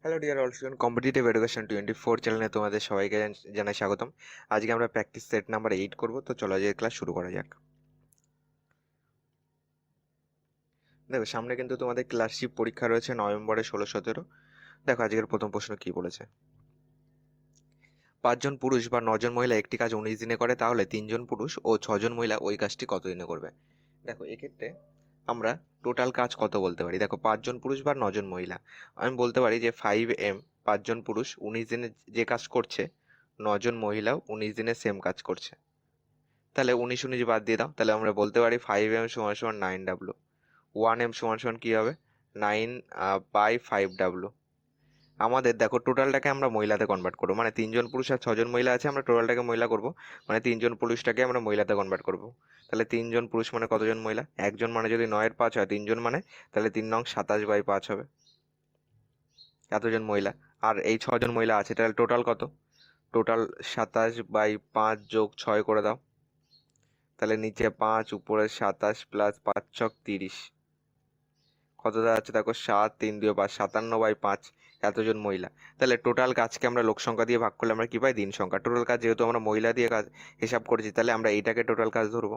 Hello dear all student, competitive education 24 চ্যানেলে তোমাদের সবাইকে জানাই স্বাগতম। আজকে আমরা প্র্যাকটিস সেট নাম্বার 8 করব। তো চলো আজকে ক্লাস শুরু করা যাক। দেখো, সামনে কিন্তু তোমাদের ক্লাসশিপ পরীক্ষা রয়েছে নভেম্বরে 16-17। দেখো আজকের প্রথম প্রশ্ন কি বলেছে। 5জন পুরুষ বা 9জন মহিলা একটি কাজ 19 দিনে করে, তাহলে 3জন পুরুষ ও 6জন মহিলা ওই কাজটি কত দিনে করবে? দেখো এক্ষেত্রে আমরা টোটাল কাজ কত বলতে পারি। দেখো 5জন পুরুষ বা 9জন মহিলা, আমি বলতে পারি যে 5m, 5জন পুরুষ 19 দিনে যে কাজ করছে, 9জন মহিলাও 19 দিনে সেম কাজ করছে। তাহলে 19 বাদ দিয়ে দাও, তাহলে আমরা বলতে পারি 5m সমান সমান 9w। 1m সমান সমান কি হবে? 9/5w। আমাদের দেখো টোটালটাকে আমরা মহিলাতে কনভার্ট করবো, মানে 3জন পুরুষ আর 6জন মহিলা আছে, আমরা টোটালটাকে মহিলা করব, মানে 3জন পুরুষটাকে আমরা মহিলাতে কনভার্ট করব। তাহলে 3জন পুরুষ মানে কতজন মহিলা? একজন মানে যদি 9-এর 5 হয়, 3জন মানে তাহলে 3 নং 27/5 হবে, এতজন মহিলা। আর এই 6জন মহিলা আছে, তাহলে টোটাল কত? টোটাল 27/5 যোগ 6 করে দাও, তাহলে নিচে 5 উপরে 27 প্লাস 5 × 30 কত দাঁড়াচ্ছে? দেখো 7 3 2 5, 57/5 এতজন মহিলা। তাহলে টোটাল কাজকে আমরা লোক সংখ্যা দিয়ে ভাগ করলে আমরা কি পাই? দিন সংখ্যা। টোটাল কাজ যেহেতু আমরা মহিলা দিয়ে কাজ হিসাব করেছি, তাহলে আমরা এইটাকে টোটাল কাজ ধরবো।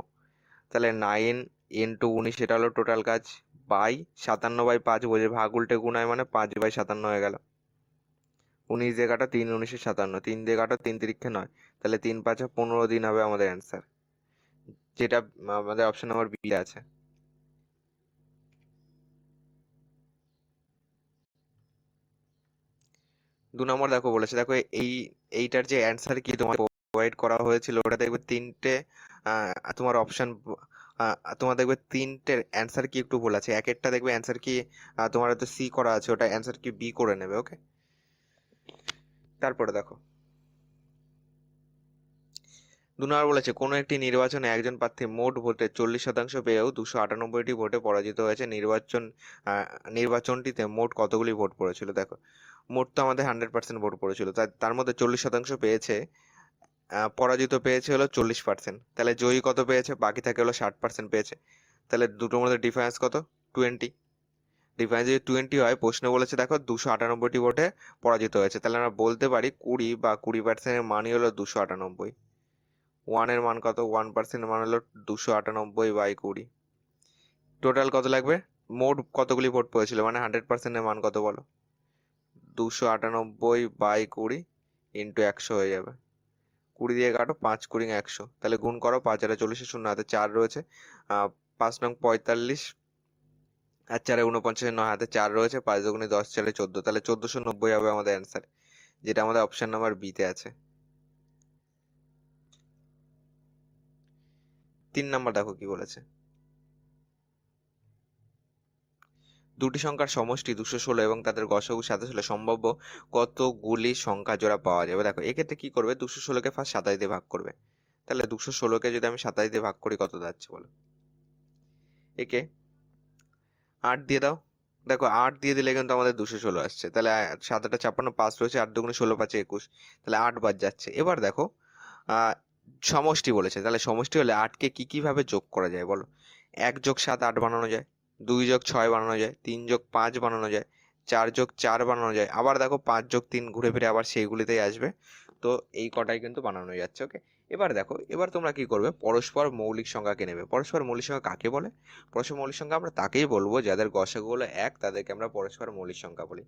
তাহলে 9 × 19 এটা হলো টোটাল কাজ, বাই 57/5 বোঝে ভাগ উল্টে গুণ হয়, মানে 5/57 হয়ে গেল। 19 দিয়ে কাটো 3 19 57, 3 দিয়ে কাটো 3 তিরিক্ষে 9, তাহলে 3 5 15 দিন হবে আমাদের অ্যান্সার, যেটা আমাদের অপশন নাম্বার বি আছে। দু নম্বর দেখো বলেছে, দেখো এইটার যে অ্যান্সার কি তোমার প্রোভাইড করা হয়েছিল, ওটা দেখবে তিনটে তোমার অপশন, তোমার দেখবে তিনটে অ্যান্সার কি একটু ভুল আছে। একটা দেখবে অ্যান্সার কি তোমার হয়তো সি করা আছে, ওটা অ্যান্সার কি বি করে নেবে। ওকে, তারপরে দেখো 2 নম্বর বলেছে, কোনো একটি নির্বাচনে একজন প্রার্থী মোট ভোটে 40% পেয়েও 298টি ভোটে পরাজিত হয়েছে। নির্বাচনটিতে মোট কতগুলি ভোট পড়েছিল? দেখো মোট তো আমাদের 100% ভোট পড়েছিল, তার মধ্যে 40% পেয়েছে, পরাজিত পেয়েছে হলো 40%। তাহলে জয়ী কত পেয়েছে? বাকি থাকে হলো 60% পেয়েছে। তাহলে দুটোর মধ্যে ডিফারেন্স কত? 20। ডিফারেন্স যদি 20 হয়, প্রশ্ন বলেছে দেখো 298টি ভোটে পরাজিত হয়েছে, তাহলে আমরা বলতে পারি 20 বা 20%-এর মানই হলো 298। 1-এর মান কত? 1%-এর মান হলো 298/20। টোটাল কত লাগবে? মোট কতগুলি ভোট পড়েছিল, মানে 100%-এর মান কত বলো? 298/20 ইন্টু 100 হয়ে যাবে। 20 দিয়ে কাটো, 5 × 100, তাহলে গুণ করো, 5 আর 40, শূন্য হাতে 4 রয়েছে, 5 নং 45, আর 4 49, 9 হাতে 4 রয়েছে, 5 দুগুণে 10, 4 14, তাহলে 1490 হবে আমাদের অ্যান্সার, যেটা আমাদের অপশন নাম্বার বি তে আছে। 3 নাম্বার দেখো কি বলেছে, দুটি সংখ্যার সমষ্টি 216 এবং তাদের গসাগু 27 হলে সম্ভাব্য কতগুলি সংখ্যা জোড়া পাওয়া যাবে? দেখো এক্ষেত্রে কি করবে, 216কে ফার্স্ট 27 দিয়ে ভাগ করবে। তাহলে 216কে যদি আমি 27 দিয়ে ভাগ করি, কত যাচ্ছে বলো? একে 8 দিয়ে দাও। দেখো 8 দিয়ে দিলে কিন্তু আমাদের 216 আসছে, তাহলে 7 8 56, 5 রয়েছে, 8 দুগুণে 16, 5 21, তাহলে 8 বাদ যাচ্ছে। এবার দেখো আহ সমষ্টি বলেছে, তাহলে সমষ্টি হলে 8কে কি কি ভাবে যোগ করা যায় বলো? 1 + 7 8 বানানো যায়, 2 + 6 বানানো যায়, 3 + 5 বানানো যায়, 4 + 4 বানানো যায়, আবার দেখো 5 + 3 ঘুরে ফিরে আবার সেইগুলিতেই আসবে। তো এই কটাই কিন্তু বানানো যাচ্ছে। ওকে, এবার দেখো, এবার তোমরা কি করবে, পরস্পর মৌলিক সংখ্যাকে নেবে। পরস্পর মৌলিক সংখ্যা কাকে বলে? পরস্পর মৌলিক সংখ্যা আমরা তাকেই বলবো যাদের গসাগু হলো 1, তাদেরকে আমরা পরস্পর মৌলিক সংখ্যা বলি।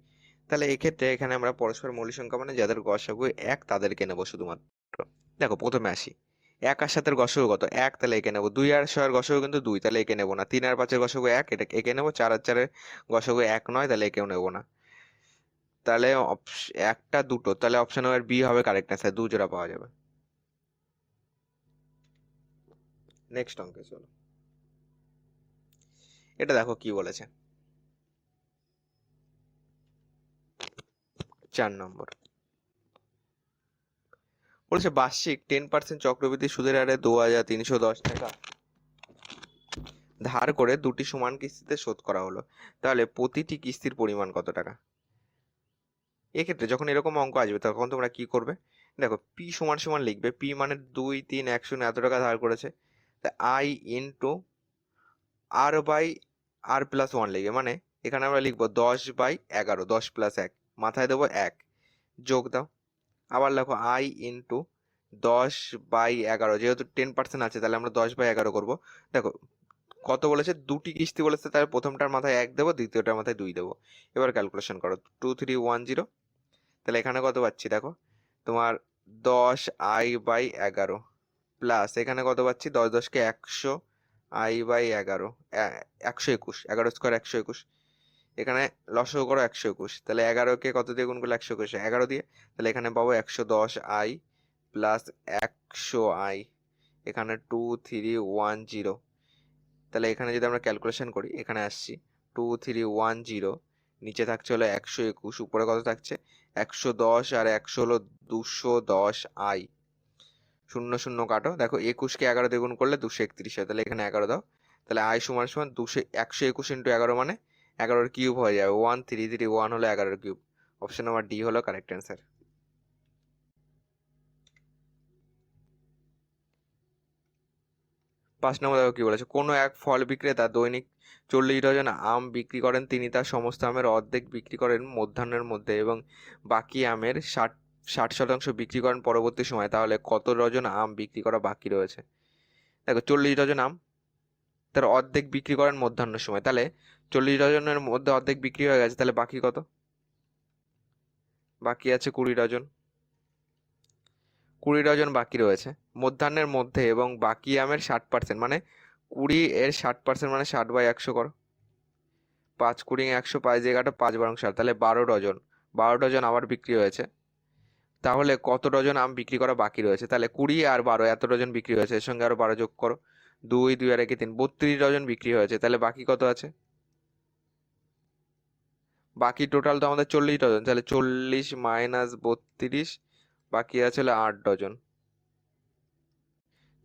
তাহলে এক্ষেত্রে এখানে আমরা পরস্পর মৌলিক সংখ্যা মানে যাদের গসাগু 1 তাদেরকে নেবো শুধুমাত্র। দেখো প্রথমে আসি, 1 আর 7-এর গসাগু কত? 1, তাহলে একে নেবো। 2 আর 6-এর গসাগু কিন্তু 2, তাহলে একে নেবো না। 3 আর 5-এর গসাগু 1, এটা একে নেবো। 4 আর 4-এর গসাগু 1 নয়, তাহলে একেও নেবো না। তাহলে একটা দুটো, তাহলে অপশন নাম্বার বি হবে কারেক্ট অ্যান্সার, 2 জোড়া পাওয়া যাবে। নেক্সট অঙ্কে চলো, এটা দেখো কি বলেছে। 4 নম্বর বলেছে, বার্ষিক 10% চক্রবৃদ্ধি সুদের হারে 2310 টাকা ধার করে দুটি সমান কিস্তিতে শোধ করা হলো, তাহলে প্রতিটি কিস্তির পরিমাণ কত টাকা? এক্ষেত্রে যখন এরকম অঙ্ক আসবে তখন তোমরা কি করবে? দেখো পি সমান সমান লিখবে, পি মানে 2 3 1 0 এত টাকা ধার করেছে, তা আই ইন্টু আর/আর+1 লিখবে, মানে এখানে আমরা লিখবো 10/11, 10 + 1, মাথায় দেবো 1, যোগ দাও। আবার লেখো i ইন্টু 10/11, যেহেতু 10% আছে তাহলে আমরা 10/11 করবো। দেখো কত বলেছে, দুটি কিস্তি বলেছে, তাহলে প্রথমটার মাথায় 1 দেবো, দ্বিতীয়টার মাথায় 2 দেবো। এবার ক্যালকুলেশন করো, 2310। তাহলে এখানে কত পাচ্ছি দেখো, তোমার 10i/11 প্লাস এখানে কত পাচ্ছি, 10 10 100 i/11, 121, 11 স্কোয়ার 121। এখানে লসও করো 121, তাহলে 11কে কত দিয়ে গুণ করলে 121, 11 দিয়ে, তাহলে এখানে পাবো 110i প্লাস 100i, এখানে 2310। তাহলে এখানে যদি আমরা ক্যালকুলেশন করি, এখানে আসছি 2310, নিচে থাকছে হলো 121, উপরে কত থাকছে 110, আর 100 হলো 210i। 0 0 কাটো, দেখো 21কে 11 দিয়ে গুণ করলে 231 হয়, তাহলে এখানে 11 দাও। তাহলে i সমান সমান 121 ইন্টু 11 মানে 11 কিউব হয়ে যাবে, 1331 হলো 11 কিউব। অপশন নাম্বার ডি হলো কারেক্ট অ্যান্সার। 5 নম্বর দেখো কি বলেছে, কোনো এক ফল বিক্রেতা দৈনিক 40 ডজন আম বিক্রি করেন, তিনি তার সমস্ত আমের অর্ধেক বিক্রি করেন মধ্যাহ্নের মধ্যে এবং বাকি আমের 60% বিক্রি করেন পরবর্তী সময়, তাহলে কত ডজন আম বিক্রি করা বাকি রয়েছে? দেখো 40 ডজন আম, তার অর্ধেক বিক্রি করেন মধ্যাহ্নের সময়, তাহলে 40 ডজনের মধ্যে অর্ধেক বিক্রি হয়ে গেছে, তাহলে বাকি কত? বাকি আছে 20 ডজন। 20 ডজন বাকি রয়েছে মধ্যাহ্নের মধ্যে এবং বাকি আমের 60%, মানে 20 এর 60% মানে 60/100 করো। 5 20 100, 5 জায়গাটা 5 বারং 60, তাহলে 12 ডজন। 12 ডজন আবার বিক্রি হয়েছে, তাহলে কত ডজন আম বিক্রি করা বাকি রয়েছে? তাহলে 20 আর 12, এত ডজন বিক্রি হয়েছে, এর সঙ্গে আরো 12 যোগ করো, 2 2 আর 1 3, 32 ডজন বিক্রি হয়েছে, তাহলে বাকি কত আছে? বাকি টোটাল তো আমাদের 40 ডজন, তাহলে 40 মাইনাস 32, বাকি আছে হলো 8 ডজন,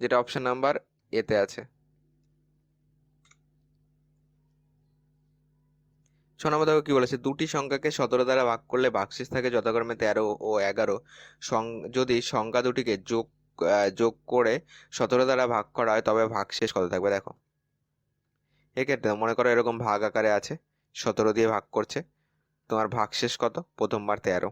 যেটা অপশন নাম্বার এতে আছে। 6 নম্বর দেখো কি বলেছে, দুটি সংখ্যাকে 17 দ্বারা ভাগ করলে ভাগশেষ থাকে যথাক্রমে 13 ও 11। যদি সংখ্যা দুটিকে যোগ করে 17 দ্বারা ভাগ করা হয় তবে ভাগশেষ কত থাকবে? দেখো এক্ষেত্রে মনে করো এরকম ভাগ আকারে আছে, 17 দিয়ে ভাগ করছে, তোমার ভাগশেষ কত? প্রথমবার 13,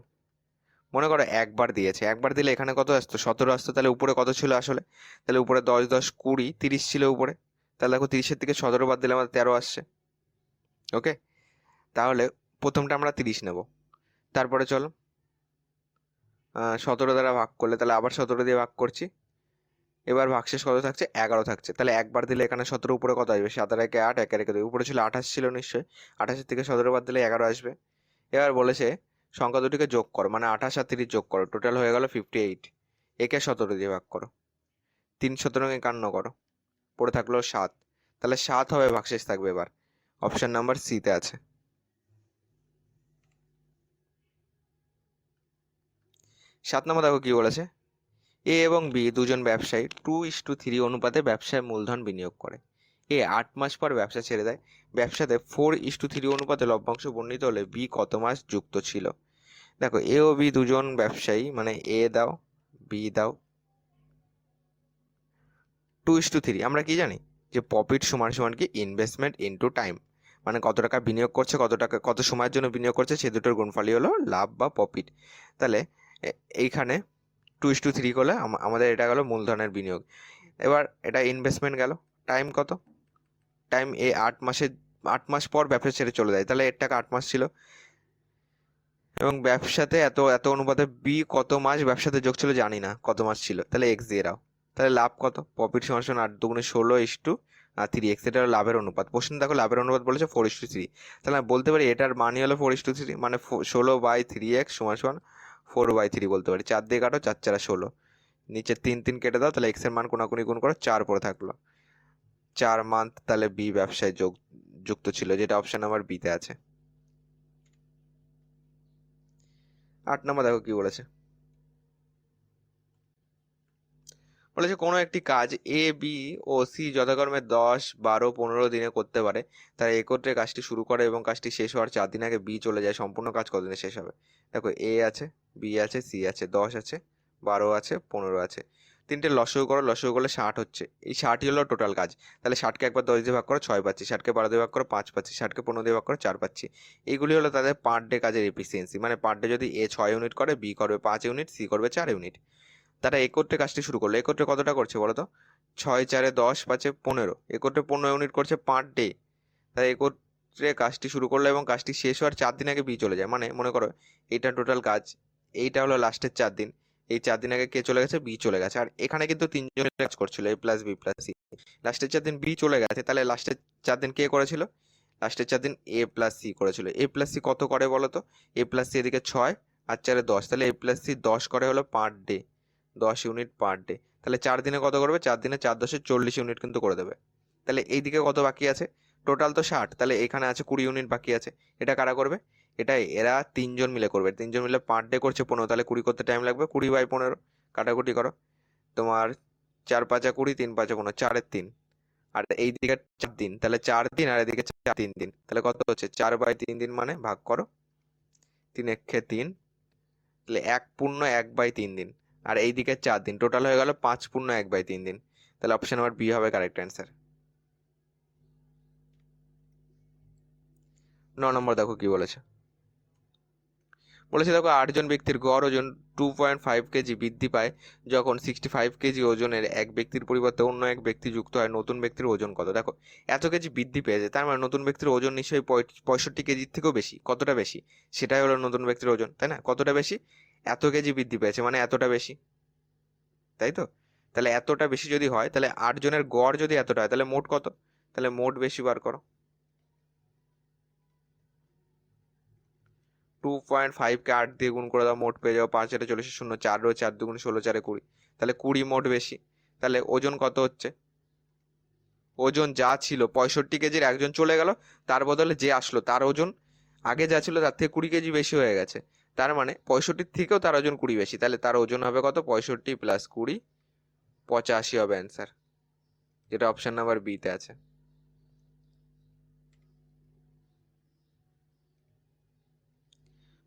মনে করো একবার দিয়েছে, একবার দিলে এখানে কত আসতো? 17 আসতো, তাহলে উপরে কত ছিল আসলে? তাহলে উপরে 10 10 20 30 ছিল উপরে, তাহলে দেখো 30-এর থেকে 17 বাদ দিলে আমাদের 13 আসছে। ওকে, তাহলে প্রথমটা আমরা 30 নেব, তারপরে চলো 17 দ্বারা ভাগ করলে, তাহলে আবার 17 দিয়ে ভাগ করছি, এবার ভাগশেষ কত থাকছে? 11 থাকছে, তাহলে একবার দিলে এখানে 17 উপরে কত আসবে? 7 আর 1 8, 1 আর 1 2, উপরে ছিল 28 ছিল নিশ্চয়ই, 28-এর থেকে 17 বাদ দিলে 11 আসবে। এবার বলেছে সংখ্যা দুটিকে যোগ করো, মানে 28 আর 30 যোগ করো, টোটাল হয়ে গেল 58, একে 17 দিয়ে ভাগ করো, 3 17 51 করো, পড়ে থাকলো 7, তাহলে 7 হবে ভাগশেষ থাকবে। এবার অপশন নাম্বার সি তে আছে। 7 নম্বর দেখো কি বলেছে, এ এবং বি দুজন ব্যবসায়ী 2:3 অনুপাতে ব্যবসায় মূলধন বিনিয়োগ করে। এ 8 মাস পর ব্যবসা ছেড়ে দেয়, ব্যবসাতে 4:3 অনুপাতে লভ্যাংশ বর্ণিত হলে বি কত মাস যুক্ত ছিল? দেখো এ ও বি দুজন ব্যবসায়ী, মানে এ দাও বি দাও, 2:3, আমরা কি জানি যে প্রফিট সমান সমান কি ইনভেস্টমেন্ট ইনটু টাইম, মানে কত টাকা বিনিয়োগ করছে, কত টাকা কত সময়ের জন্য বিনিয়োগ করছে, সে দুটোর গুণফলই হলো লাভ বা প্রফিট। তাহলে এইখানে 2:3 করলে আমাদের এটা গেল মূলধনের বিনিয়োগ। এবার এটা ইনভেস্টমেন্ট গেল, টাইম কত? টাইম 8 মাস পর ব্যবসা ছেড়ে চলে যায়, তাহলে এর টাকা 8 মাস ছিল, এবং ব্যবসাতে এত এত অনুপাতে বি কত মাস ব্যবসাতে যোগ ছিল জানি না, কত মাস ছিল, তাহলে এক্স দিয়ে দাও। তাহলে লাভ কত? প্রফিট সমান সমান 8 দুগুণে 16:3, এটা হলো লাভের অনুপাত। প্রশ্ন দেখো লাভের অনুপাত বলেছে 4:3, তাহলে আমি বলতে পারি এটার মানই হলো 4:3, মানে 16/3x সমান সমান 4/3 বলতে পারি। 4 দিয়ে কাটো, 4 4 16, নিচে 3 3 কেটে দাও, তাহলে এক্স এর মান কোনাকুনি গুণ করো, 4 পড়ে থাকলো, 4 মান্থ তাহলে বি ব্যবসায় যুক্ত ছিল, যেটা অপশন নাম্বার বি তে আছে। 8 নম্বর দেখো কি বলেছে, বলেছে কোনো একটি কাজ এ বি ও সি যথাক্রমে 10 12 15 দিনে করতে পারে, তারা একত্রে কাজটি শুরু করে এবং কাজটি শেষ হওয়ার 4 দিন আগে বি চলে যায়, সম্পূর্ণ কাজ কতদিনে শেষ হবে? দেখো এ আছে, বি আছে, সি আছে, 10 আছে, 12 আছে, 15 আছে, তিনটে লসগু করো, লসগু করলে 60 হচ্ছে, এই 60ই হলো টোটাল কাজ। তাহলে 60কে একবার 10 দিয়ে ভাগ করো 6 পাচ্ছি, 60কে 12 দিয়ে ভাগ করো 5 পাচ্ছি, 60কে 15 দিয়ে ভাগ করো 4 পাচ্ছি। এইগুলি হলো তাদের পার ডে কাজের এফিসিয়েন্সি, মানে পার ডে যদি এ 6 ইউনিট করে, বি করবে 5 ইউনিট, সি করবে 4 ইউনিট। তারা একত্রে কাজটি শুরু করলো, একত্রে কতটা করছে বলো তো? 6 4 10 5 15, একত্রে 15 ইউনিট করছে পার ডে। তাই একত্রে কাজটি শুরু করলো এবং কাজটি শেষ হওয়ার 4 দিন আগে বি চলে যায়, মানে মনে করো এইটা টোটাল কাজ, এইটা হলো লাস্টের 4 দিন, এই 4 দিন আগে কে চলে গেছে? বি চলে গেছে। আর এখানে কিন্তু তিনজনের কাজ করছিল, এ প্লাস বি প্লাস সি। লাস্টের 4 দিন বি চলে গেছে, তাহলে লাস্টের 4 দিন কে করেছিল? লাস্টের 4 দিন এ প্লাস সি করেছিল। এ প্লাস সি কত করে বলো তো? এ প্লাস সি এদিকে 6 আর 4 10, তাহলে এ প্লাস সি 10 করে হলো per day, 10 unit per day. তাহলে 4 দিনে কত করবে? 4 দিনে 4 10 40 ইউনিট কিন্তু করে দেবে। তাহলে এইদিকে কত বাকি আছে? টোটাল তো 60, তাহলে এখানে আছে 20 ইউনিট বাকি আছে। এটা কারা করবে? এটা এরা তিনজন মিলে করবে, তিনজন মিলে পার ডে করছে 15, তাহলে 20 করতে টাইম লাগবে, 20/15 কাটাকুটি করো। তোমার 4 5 20, 3 5 15, 4 3। আর এই দিকে 4 দিন, তাহলে 4 দিন, আর এদিকে 4 3 দিন, তাহলে কত হচ্ছে? 4/3 দিন, মানে ভাগ করো 3 1 3, তাহলে 1/1/3 দিন। আর এইদিকে 4 দিন, টোটাল হয়ে গেল 5/1/3 দিন। তাহলে অপশন নাম্বার বি হবে কারেক্ট অ্যান্সার। 9 নম্বর দেখো কি বলেছে। বলেছে দেখো 8 জন ব্যক্তির গড় ওজন 2.5 কেজি বৃদ্ধি পায় যখন 65 কেজি ওজনের এক ব্যক্তির পরিবর্তে অন্য এক ব্যক্তি যুক্ত হয়, নতুন ব্যক্তির ওজন কত? দেখো এত কেজি বৃদ্ধি পেয়েছে, তার মানে নতুন ব্যক্তির ওজন নিশ্চয়ই 65 কেজির থেকেও বেশি। কতটা বেশি? সেটাই হলো নতুন ব্যক্তির ওজন, তাই না? কতটা বেশি? এত কেজি বৃদ্ধি পেয়েছে মানে এতটা বেশি, তাই তো? তাহলে এতটা বেশি যদি হয়, তাহলে 8 জনের গড় যদি এতটা হয়, তাহলে মোট কত? তাহলে মোট বেশি বার করো। 2.5 কে 8 দিয়ে গুণ করে দাও, মোট পেয়ে যাও 5 এটা 40 শূন্য, 4 রো 4 2 16 4 20, তাহলে 20 মোট বেশি। তাহলে ওজন কত হচ্ছে? ওজন যা ছিল 65 কেজির, একজন চলে গেল, তার বদলে যে আসলো তার ওজন আগে যা ছিল তার থেকে 20 কেজি বেশি হয়ে গেছে। তার মানে 65 থেকেও তার ওজন 20 বেশি, তাহলে তার ওজন হবে কত? 65 প্লাস 20, 85 হবে অ্যান্সার, যেটা অপশন নাম্বার বি তে আছে।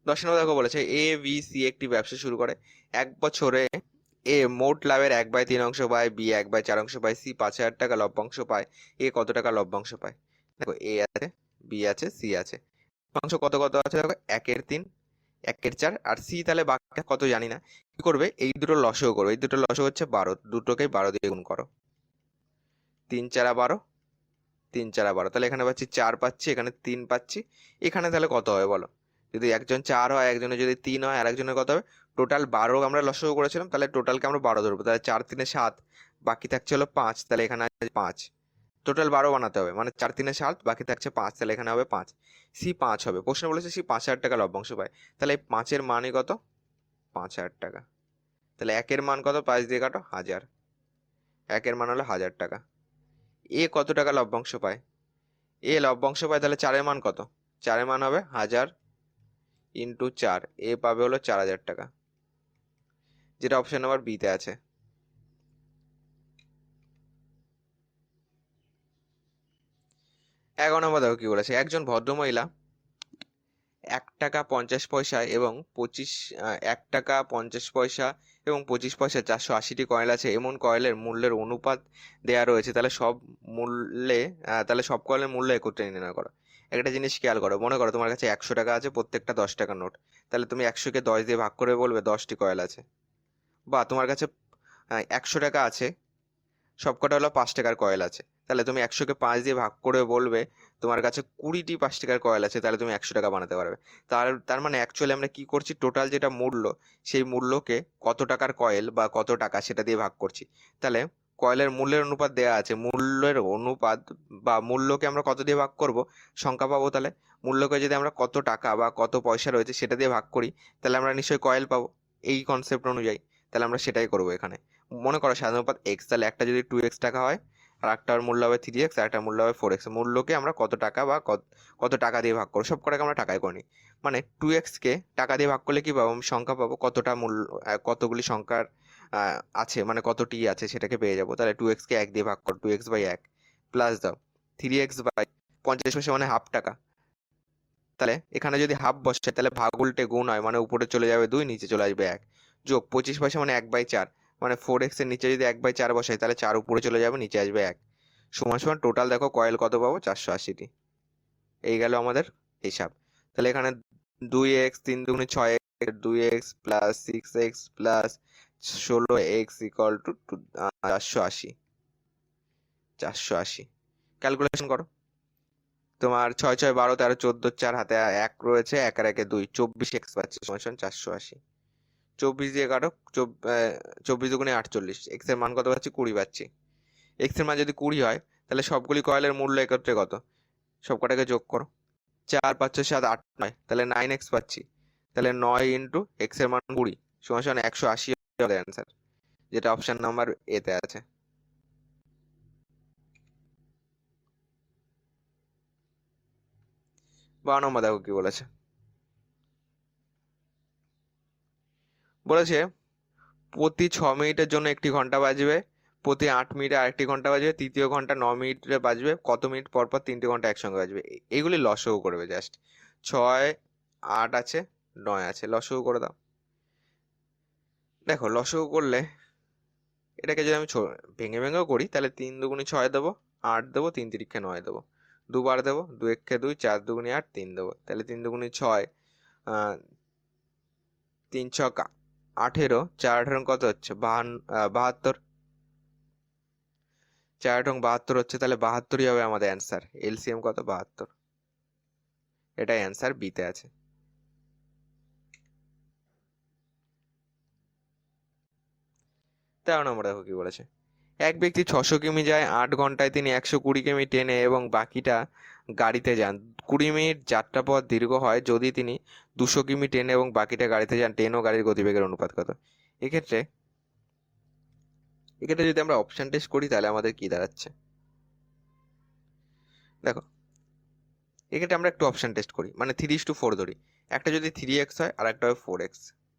10 নম্বর দেখো বলেছে এ বি সি একটি ব্যবসা শুরু করে, 1 বছরে এ মোট লাভের 1/3 অংশ পায়, বি 1/4 অংশ পায়, সি 5,000 টাকা লভ্যাংশ পায়, এ কত টাকা লভ্যাংশ পায়? দেখো এ আছে, বি আছে, সি আছে, লভ্যাংশ কত কত আছে দেখো, 1/3, 1/4, আর সি তাহলে বাকি কত জানি না। কি করবে? এই দুটো লসও করবে, এই দুটো লসও হচ্ছে 12, দুটোকেই 12 দিয়ে গুণ করো। 3 4 12, 3 4 12, তাহলে এখানে পাচ্ছি 4 পাচ্ছি, এখানে 3 পাচ্ছি। এখানে তাহলে কত হবে বলো? যদি একজন 4 হয়, একজনের যদি 3 হয়, আর একজনের কত হবে? টোটাল 12 আমরা লসগু করেছিলাম, তাহলে টোটালকে আমরা 12 ধরবো, তাহলে 4 3 7, বাকি থাকছে হলো 5, তাহলে এখানে আছে 5। টোটাল 12 বানাতে হবে, মানে 4 3 7, বাকি থাকছে 5, তাহলে এখানে হবে 5। সি 5 হবে, প্রশ্ন বলেছে সি 5,000 টাকা লভ্যাংশ পায়, তাহলে এই 5-এর মানই কত? 5,000 টাকা। তাহলে 1-এর মান কত? 5 দিয়ে কাটো, 1000, 1-এর মান হলো 1000 টাকা। এ কত টাকা লভ্যাংশ পায়? এ লভ্যাংশ পায়, তাহলে 4-এর মান কত? 4-এর মান হবে 1000 ইন্টু 4, এ পাবে হলো 4,000 টাকা, যেটা অপশন নাম্বার বি তে আছে। 11 নম্বর দেখো কি বলেছে। একজন ভদ্রমহিলা 1 টাকা 50 পয়সা এবং 1 টাকা 50 পয়সা এবং 25 পয়সা 480টি কয়েন আছে, এমন কয়েলের মূল্যের অনুপাত দেয়া রয়েছে, তাহলে সব মূল্যে তাহলে সব কয়েলের মূল্য একত্রে নির্ণয় করো। একটা জিনিস খেয়াল করো, মনে করো তোমার কাছে 100 টাকা আছে, প্রত্যেকটা 10 টাকার নোট, তাহলে তুমি 100-কে 10 দিয়ে ভাগ করে বলবে 10টি কয়েল আছে। বা তোমার কাছে 100 টাকা আছে, সবকটা হলো 5 টাকার কয়েল আছে, তাহলে তুমি 100-কে 5 দিয়ে ভাগ করে বলবে তোমার কাছে 20টি 5 টাকার কয়েল আছে, তাহলে তুমি 100 টাকা বানাতে পারবে। তার তার মানে অ্যাকচুয়ালি আমরা কি করছি? টোটাল যেটা মূল্য, সেই মূল্যকে কত টাকার কয়েল বা কত টাকা সেটা দিয়ে ভাগ করছি। তাহলে কয়েলের মূল্যের অনুপাত দেয়া আছে, মূল্যের অনুপাত বা মূল্যকে আমরা কত দিয়ে ভাগ করব? সংখ্যা পাবো, তাহলে মূল্যকে যদি আমরা কত টাকা বা কত পয়সা রয়েছে সেটা দিয়ে ভাগ করি, তাহলে আমরা নিশ্চয়ই কয়েল পাবো, এই কনসেপ্ট অনুযায়ী। তাহলে আমরা সেটাই করবো এখানে। মনে করো সাধারণ অনুপাত এক্স, তাহলে একটা যদি 2x টাকা হয়, আর একটার মূল্য হবে 3x, আর একটা মূল্য হবে 4x, মূল্যকে আমরা কত টাকা বা কত টাকা দিয়ে ভাগ করবো, সব কটাকে আমরা টাকায় করে নিই। মানে 2x-কে টাকা দিয়ে ভাগ করলে কি পাবো? আমি সংখ্যা পাবো, কতটা মূল্য, কতগুলি সংখ্যার আছে, মানে কতটি আছে সেটাকে পেয়ে যাবো। তাহলে 2x-কে 1 দিয়ে ভাগ করো, 2x/1 প্লাস দাও 3x/50 পয়সা, মানে হাফ টাকা। তাহলে এখানে যদি হাফ বসে, তাহলে ভাগ উল্টে গুণ হয়, মানে উপরে চলে যাবে 2, নিচে চলে আসবে 1, যোগ 25 পয়সা, মানে 1/4, মানে 4x এর নিচে যদি 1/4 বসাই তাহলে 4 উপরে চলে যাবে, নিচে আসবে 1, সমান সমান টোটাল দেখো কয়েল কত পাবো, 480টি। এই গেল আমাদের হিসাব। তাহলে এখানে 2x 3 দুগুণে 6x, 2x plus 6x plus 16x equal to 480। 480 calculation করো। তোমার 6 6 12 13 14, 4 হাতে 1 রয়েছে, 1 আর 1 2, 24x পাচ্ছি সমান সমান 480। 24 দিয়ে কাটো, 24 দুগুণে 48, x এর মান কত পাচ্ছি, 20 পাচ্ছি। x এর মান যদি 20 হয় তাহলে সবগুলি কয়েলের মূল্য একত্রে কত, সব কটাকে যোগ করো। 4 5 6 7 8 9, তাহলে 9x পাচ্ছি। তাহলে 9 ইন্টু x এর মান 20 সমান সমান 180 হবে অ্যান্সার, যেটা অপশন নাম্বার এতে আছে। বা নম্বর দেখো কি বলেছে। বলেছে প্রতি 6 মিনিটের জন্য একটি ঘন্টা বাজবে, প্রতি 8 মিনিটে আরেকটি ঘন্টা বাজবে, তৃতীয় ঘন্টা 9 মিনিটে বাজবে, কত মিনিট পর পর 3টে ঘন্টা একসঙ্গে বাজবে। এইগুলি লসগু করবে জাস্ট। 6 8 আছে, 9 আছে, লসগু করে দাও। দেখো লসগু করলে এটাকে যদি আমি ভেঙে ভেঙেও করি তাহলে 3 দুগুণে 6 দেবো, 8 দেবো, 3 তিরিক্ষে 9 দেবো, দুবার দেবো, 2 একে 2, 4 দুগুণে 8, 3 দেবো, তাহলে 3 দুগুণে 6, 3 ছক 18, 4 18 কত হচ্ছে 72, 4 এবং 72 হচ্ছে, তাহলে 72ই হবে আমাদের অ্যান্সার। এলসিএম কত, 72। এটাই অ্যান্সার বিতে আছে। তেরো নম্বর দেখো কি বলেছে। এক ব্যক্তি 600 কিমি যায়, 8 ঘন্টায় তিনি 120 কিমি টেনে এবং বাকিটা গাড়িতে যান। 20 মিনিট যাত্রা পথ দীর্ঘ হয় যদি তিনি 200 কিমি টেনে এবং বাকিটা গাড়িতে যান। ট্রেন ও গাড়ির গতিবেগের অনুপাত কত। এক্ষেত্রে এক্ষেত্রে যদি আমরা অপশন টেস্ট করি তাহলে আমাদের কি দাঁড়াচ্ছে দেখো। এক্ষেত্রে আমরা একটু অপশন টেস্ট করি, মানে 3:4 ধরি। একটা যদি 3x হয় আর একটা হয় 4x।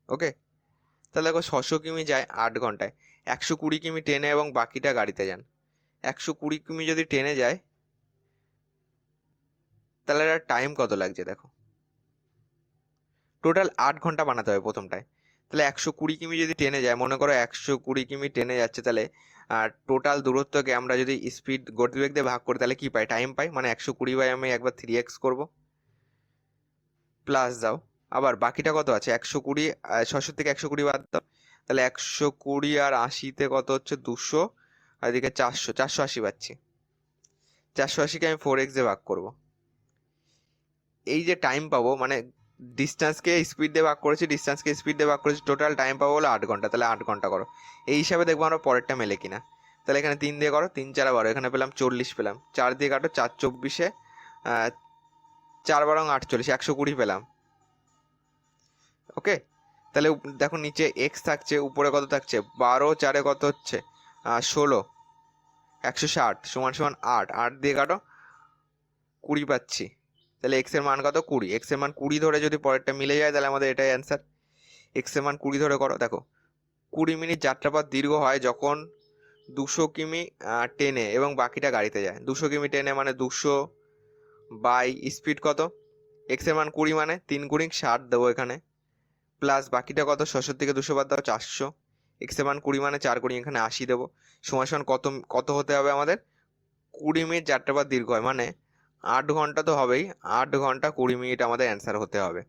ওকে, তাহলে দেখো 600 কিমি যায় 8 ঘন্টায়, 120 কিমি ট্রেনে এবং বাকিটা গাড়িতে যান। 120 কিমি যদি ট্রেনে যায় তাহলে টাইম কত লাগছে দেখো। টোটাল 8 ঘন্টা বানাতে হবে প্রথমটায়। তাহলে 120 কিমি যদি ট্রেনে যায়, মনে করো 120 কিমি ট্রেনে যাচ্ছে, তাহলে টোটাল দূরত্বকে আমরা যদি স্পিড গতিবেগ দিয়ে ভাগ করি তাহলে কি পাই, টাইম পাই। মানে 120 বাই আমি একবার 3x করবো, প্লাস দাও, আবার বাকিটা কত আছে 120, 600 থেকে 120 বাদ দাও, তাহলে 120 আর 80তে কত হচ্ছে 200, আর এদিকে 400, 480 পাচ্ছি। 480কে আমি 4x দিয়ে ভাগ করব। এই যে টাইম পাবো, মানে ডিস্টেন্সকে স্পিড দিয়ে ভাগ করেছি, ডিস্টেন্সকে স্পিড দিয়ে ভাগ করেছি, টোটাল টাইম পাবো হলো 8 ঘন্টা। তাহলে 8 ঘন্টা করো, এই হিসাবে দেখবো আমরা পরেরটা মেলে কিনা। তাহলে এখানে 3 দিয়ে করো, 3 4 12, এখানে পেলাম 40 পেলাম। 4 দিয়ে কাটো, 4 24-এ 4 12 48, 120 পেলাম। ওকে, তাহলে দেখো নিচে এক্স থাকছে, উপরে কত থাকছে 12, 4-এ কত হচ্ছে 16, 160 সমান সমান 8, 8 দিয়ে কাটো, 20 পাচ্ছি। তাহলে এক্স এর মান কত, 20। এক্স এর মান 20 ধরে যদি পরেরটা মিলে যায় তাহলে আমাদের এটাই অ্যান্সার। এক্স এর মান 20 ধরে করো, দেখো 20 মিনিট যাত্রাপথ দীর্ঘ হয় যখন 200 কিমি টেনে এবং বাকিটা গাড়িতে যায়। 200 কিমি টেনে মানে 200 বাই স্পিড কত, এক্স এর মান 20 মানে 3 গুণিক 60 দেবো এখানে, প্লাস বাকিটা কত, 600 থেকে 200 বাদ দাও, 400, এক্স এর মান 20 মানে 4 গুণিক এখানে 80 দেবো, সমান সমান কত কত হতে হবে আমাদের, 20 মিনিট যাত্রাপথ দীর্ঘ হয় মানে 8 ঘন্টা তো হবেই, 8 ঘন্টা 20 মিনিট আমাদের অ্যান্সার হতে হবে।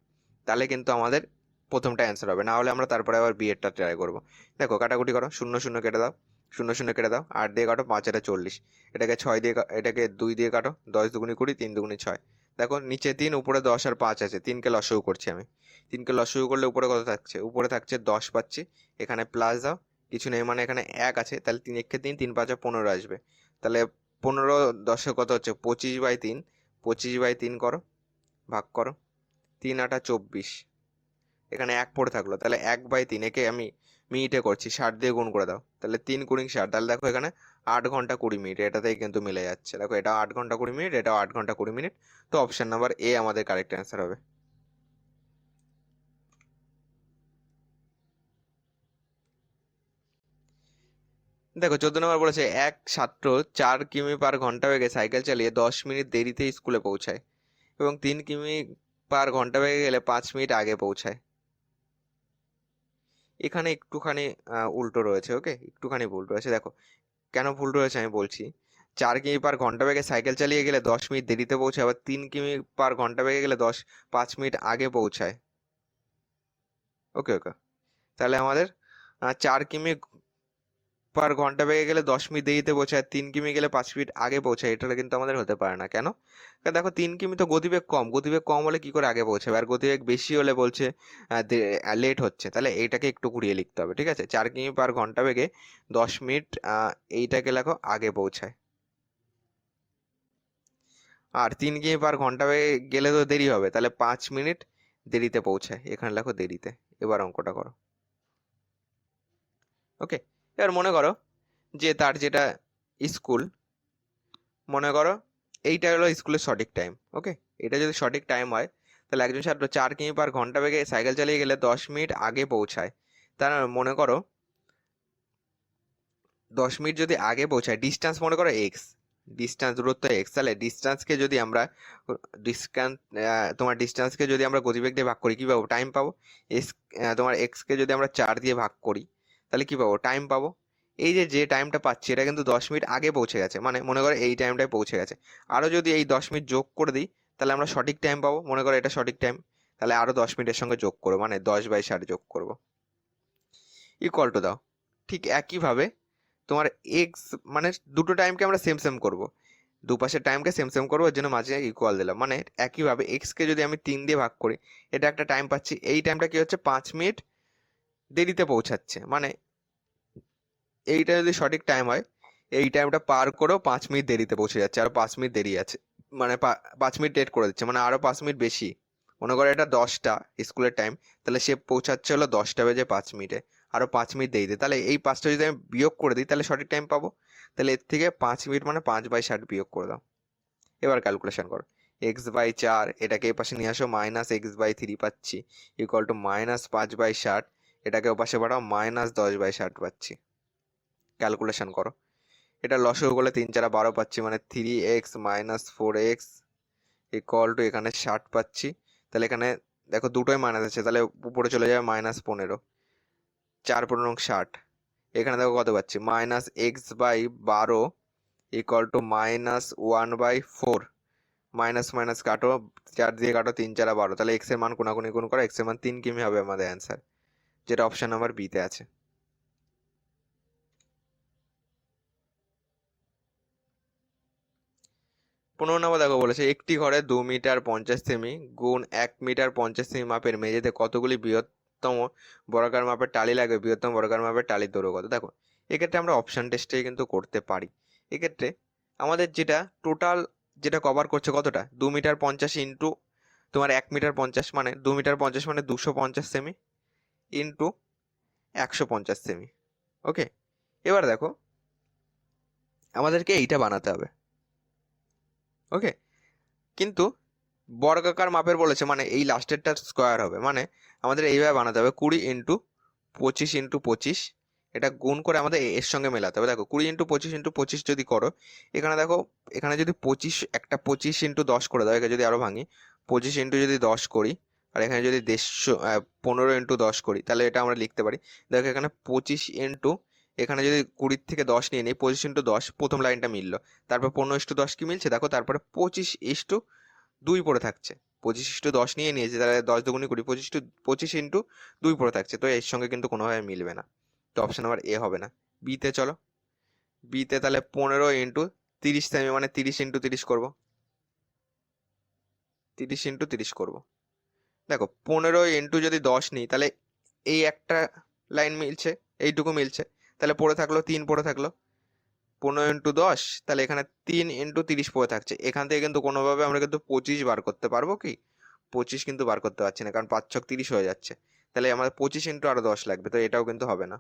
তাহলে কিন্তু আমাদের প্রথমটা অ্যান্সার হবে, না হলে আমরা তারপরে আবার বিয়েরটা ট্রাই করবো। দেখো কাটাকুটি করো, 0 0 কেটে দাও, 0 0 কেটে দাও, 8 দিয়ে কাটো, 5 এটা 40, এটাকে 6 দিয়ে এটাকে 2 দিয়ে কাটো, 10 দুগুণি 20, 3 দুগুণি 6। দেখো নিচে 3, উপরে 10 আর 5 আছে, 3কে লসাগু করছি আমি। 3কে লসাগু করলে উপরে কত থাকছে, উপরে থাকছে 10 পাচ্ছি, এখানে প্লাস দাও, কিছু নেই মানে এখানে 1 আছে, তাহলে 3 একে 3, 3 5 15 আসবে। তাহলে 15 10-এ কত হচ্ছে 25/3, 25/3 করো, ভাগ করো, 3 8 24, এখানে 1 পড়ে থাকলো, তাহলে 1/3, একে আমি মিনিটে করছি, 60 দিয়ে গুণ করে দাও, তাহলে 3 গুণিক 60, তাহলে দেখো এখানে 8 ঘন্টা 20 মিনিট, এটাতেই কিন্তু মিলে যাচ্ছে। দেখো এটা 8 ঘন্টা 20 মিনিট, এটাও 8 ঘন্টা 20 মিনিট। তো অপশন নাম্বার এ আমাদের কারেক্ট অ্যান্সার হবে। দেখো 14 নম্বর বলেছে এক ছাত্র 4 কিমি পার ঘন্টা বেগে সাইকেল চালিয়ে 10 মিনিট দেরিতে স্কুলে পৌঁছায় এবং 3 কিমি পার ঘন্টা বেগে গেলে 5 মিনিট আগে পৌঁছায়। এখানে একটুখানি উল্টো রয়েছে। ওকে, একটুখানি ভুল রয়েছে। দেখো কেন ভুল রয়েছে আমি বলছি। 4 কিমি/ঘন্টা বেগে সাইকেল চালিয়ে গেলে 10 মিনিট দেরিতে পৌঁছায়, আবার 3 কিমি/ঘন্টা বেগে গেলে 5 মিনিট আগে পৌঁছায়। ওকে ওকে, তাহলে আমাদের 4 কিমি/ঘন্টা বেগে গেলে 10 মিনিট দেরিতে পৌঁছায়, 3 কিমি গেলে 5 মিনিট আগে পৌঁছায়, এটা কিন্তু আমাদের হতে পারে না। কেন? কারণ দেখো 3 কিমি তো গতিবেগ কম, গতিবেগ কম হলে কি করে আগে পৌঁছাবে, আর গতিবেগ বেশি হলে বলছে লেট হচ্ছে, তাহলে এইটাকে একটু ঘুরিয়ে লিখতে হবে। ঠিক আছে, 4 কিমি/ঘন্টা বেগে 10 মিনিট এইটাকে লেখো আগে পৌঁছায়। আর 3 কিমি/ঘন্টা বেগে গেলে তো দেরি হবে, তাহলে 5 মিনিট দেরিতে পৌঁছায়, এখানে লেখো দেরিতে। এবার অঙ্কটা করো। ওকে, এবার মনে করো যে তার যেটা স্কুল, মনে করো এইটা হলো স্কুলের সঠিক টাইম। ওকে, এটা যদি সঠিক টাইম হয় তাহলে একজন ছাত্র 4 কিমি/ঘন্টা বেগে সাইকেল চালিয়ে গেলে 10 মিনিট আগে পৌঁছায়। তার মনে করো 10 মিনিট যদি আগে পৌঁছায়, ডিস্টেন্স মনে করো এক্স, ডিস্টেন্স দূরত্ব এক্স, তাহলে ডিস্টেন্সকে যদি আমরা ডিস্টেন্স তোমার ডিস্টেন্সকে যদি আমরা গতিবেগ দিয়ে ভাগ করি কি পাবো? টাইম পাবো। এক্স তোমার এক্সকে যদি আমরা 4 দিয়ে ভাগ করি তাহলে কি পাবো? টাইম পাবো। এই যে যে টাইমটা পাচ্ছি এটা কিন্তু 10 মিনিট আগে পৌঁছে গেছে, মানে মনে করো এই টাইমটায় পৌঁছে গেছে। আরো যদি এই 10 মিনিট যোগ করে দিই তাহলে আমরা সঠিক টাইম পাবো। মনে করো এটা সঠিক টাইম, তাহলে আরো 10 মিনিটের সঙ্গে যোগ করবো, মানে 10/60 যোগ করবো, ইকুয়াল টু দাও। ঠিক একইভাবে তোমার এক্স, মানে দুটো টাইমকে আমরা সেম সেম করবো, দুপাশের টাইমকে সেম সেম করবো, এর জন্য মাঝে ইকুয়াল দিলাম। মানে একইভাবে এক্সকে যদি আমি 3 দিয়ে ভাগ করি, এটা একটা টাইম পাচ্ছি, এই টাইমটা কি হচ্ছে? 5 মিনিট দেরিতে পৌঁছাচ্ছে। মানে এইটা যদি সঠিক টাইম হয়, এই টাইমটা পার করেও 5 মিনিট দেরিতে পৌঁছে যাচ্ছে, আরো 5 মিনিট দেরি আছে, মানে 5 মিনিট লেট করে দিচ্ছে, মানে আরো 5 মিনিট বেশি। মনে করো এটা 10টা স্কুলের টাইম, তাহলে সে পৌঁছাচ্ছে হলো 10টা বেজে 5 মিনিটে, আরো 5 মিনিট দেরিতে। তাহলে এই 5টা যদি আমি বিয়োগ করে দিই তাহলে সঠিক টাইম পাবো। তাহলে এর থেকে 5 মিনিট মানে 5/60 বিয়োগ করে দাও। এবার ক্যালকুলেশন করো। x/4, এটাকে এই পাশে নিয়ে আসো, -x/3 পাচ্ছি, ইকুয়াল টু -5/60, এটাকে ও পাশে পাঠাও, -10/60 পাচ্ছি। ক্যালকুলেশন করো, এটা লসাগু করলে 3×4=12 পাচ্ছি, মানে 3x - 4x ইকুয়াল টু এখানে 60 পাচ্ছি। তাহলে এখানে দেখো দুটোই মাইনাস আছে, তাহলে উপরে চলে যাবে -15, 4×15=60। এখানে দেখো কত পাচ্ছি? -x/12 equal to -1/4, minus minus কাটো, 4 দিয়ে কাটো, 3×4=12, তাহলে এক্স এর মান কোনাকুনি গুণ করো, এক্স এর মান 3 কিমি হবে আমাদের অ্যান্সার, যেটা অপশন নাম্বার বি তে আছে। 15 নম্বর দেখো বলেছে, একটি ঘরে 2 মিটার 50 সেমি গুণ 1 মিটার 50 সেমি মাপের মেঝেতে কতগুলি বৃহত্তম বর্গাকার মাপের টালি লাগবে, বৃহত্তম বর্গাকার মাপের টালির দৈর্ঘ্য কত? দেখো এক্ষেত্রে আমরা অপশন টেস্টে কিন্তু করতে পারি। এক্ষেত্রে আমাদের যেটা টোটাল যেটা কভার করছে কতটা? 2 মিটার 50 ইন্টু তোমার 1 মিটার 50, মানে 2 মিটার 50 মানে 250 সেমি ইন্টু 150 সেমি। ওকে, এবার দেখো আমাদেরকে এইটা বানাতে হবে। ওকে, কিন্তু বর্গাকার মাপের বলেছে, মানে এই লাস্টেরটা স্কোয়ার হবে, মানে আমাদের এইভাবে বানাতে হবে, 20 × 25 × 25, এটা গুণ করে আমাদের এর সঙ্গে মেলাতে হবে। দেখো 20 × 25 × 25 যদি করো, এখানে দেখো এখানে যদি 25, একটা 25 × 10 করে দাও, এখানে যদি আরো ভাঙি 25 ইন্টু যদি 10 করি, আর এখানে যদি 15 × 10 করি, তাহলে এটা আমরা লিখতে পারি। দেখো এখানে 25 ইন্টু, এখানে যদি 20 থেকে 10 নিয়ে নিই, 25 × 10, প্রথম লাইনটা মিললো, তারপর 15:10 কি মিলছে দেখো, তারপরে 25:2 পড়ে থাকছে, 25:10 নিয়ে নিয়েছে, তাহলে 10×2 = 20, 25 × 2 পড়ে থাকছে, তো এর সঙ্গে কিন্তু কোনোভাবে মিলবে না, তো অপশন নাম্বার এ হবে না। বিতে চলো, বিতে তাহলে 15 × 30 সেমি, মানে 30 × 30 করবো, 30 × 30 করবো। দেখো 15 ইন্টু যদি 10 নিই, তাহলে এই একটা লাইন মিলছে, এইটুকু মিলছে, তাহলে পড়ে থাকলো 3 পড়ে থাকলো, 15 × 10, তাহলে এখানে 3 × 30 পড়ে থাকছে। এখান থেকে কিন্তু কোনোভাবে আমরা কিন্তু 25 বার করতে পারবো কি? 25 কিন্তু বার করতে পারছি না, কারণ 5×6 = 30 হয়ে যাচ্ছে, তাহলে আমাদের 25 ইন্টু আরো 10 লাগবে, তো এটাও কিন্তু হবে না।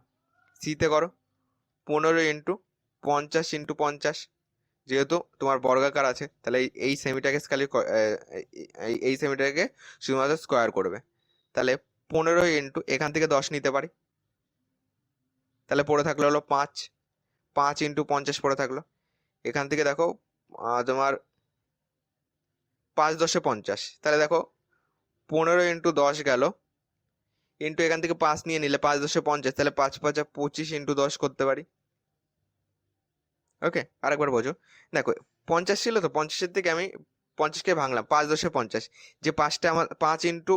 সিতে করো, 15 × 50 × 50, যেহেতু তোমার বর্গাকার আছে, তাহলে এই সেমিটাকে খালি এই সেমিটাকে শুধুমাত্র স্কোয়ার করবে, তাহলে 15 ইন্টু এখান থেকে 10 নিতে পারি, তাহলে পড়ে থাকলো হলো 5, 5 × 50 পড়ে থাকলো। এখান থেকে দেখো তোমার 5×10 = 50, তাহলে দেখো 15 × 10 গেল ইন্টু এখান থেকে 5 নিয়ে নিলে 5 10 50, তাহলে 5 5 25 ইন্টু 10 করতে পারি। ওকে, আরেকবার বোঝো। দেখো 50 ছিল তো, 50-এর থেকে আমি 50কে ভাঙলাম, 5 10 50, যে 5টা আমার 5 ইন্টু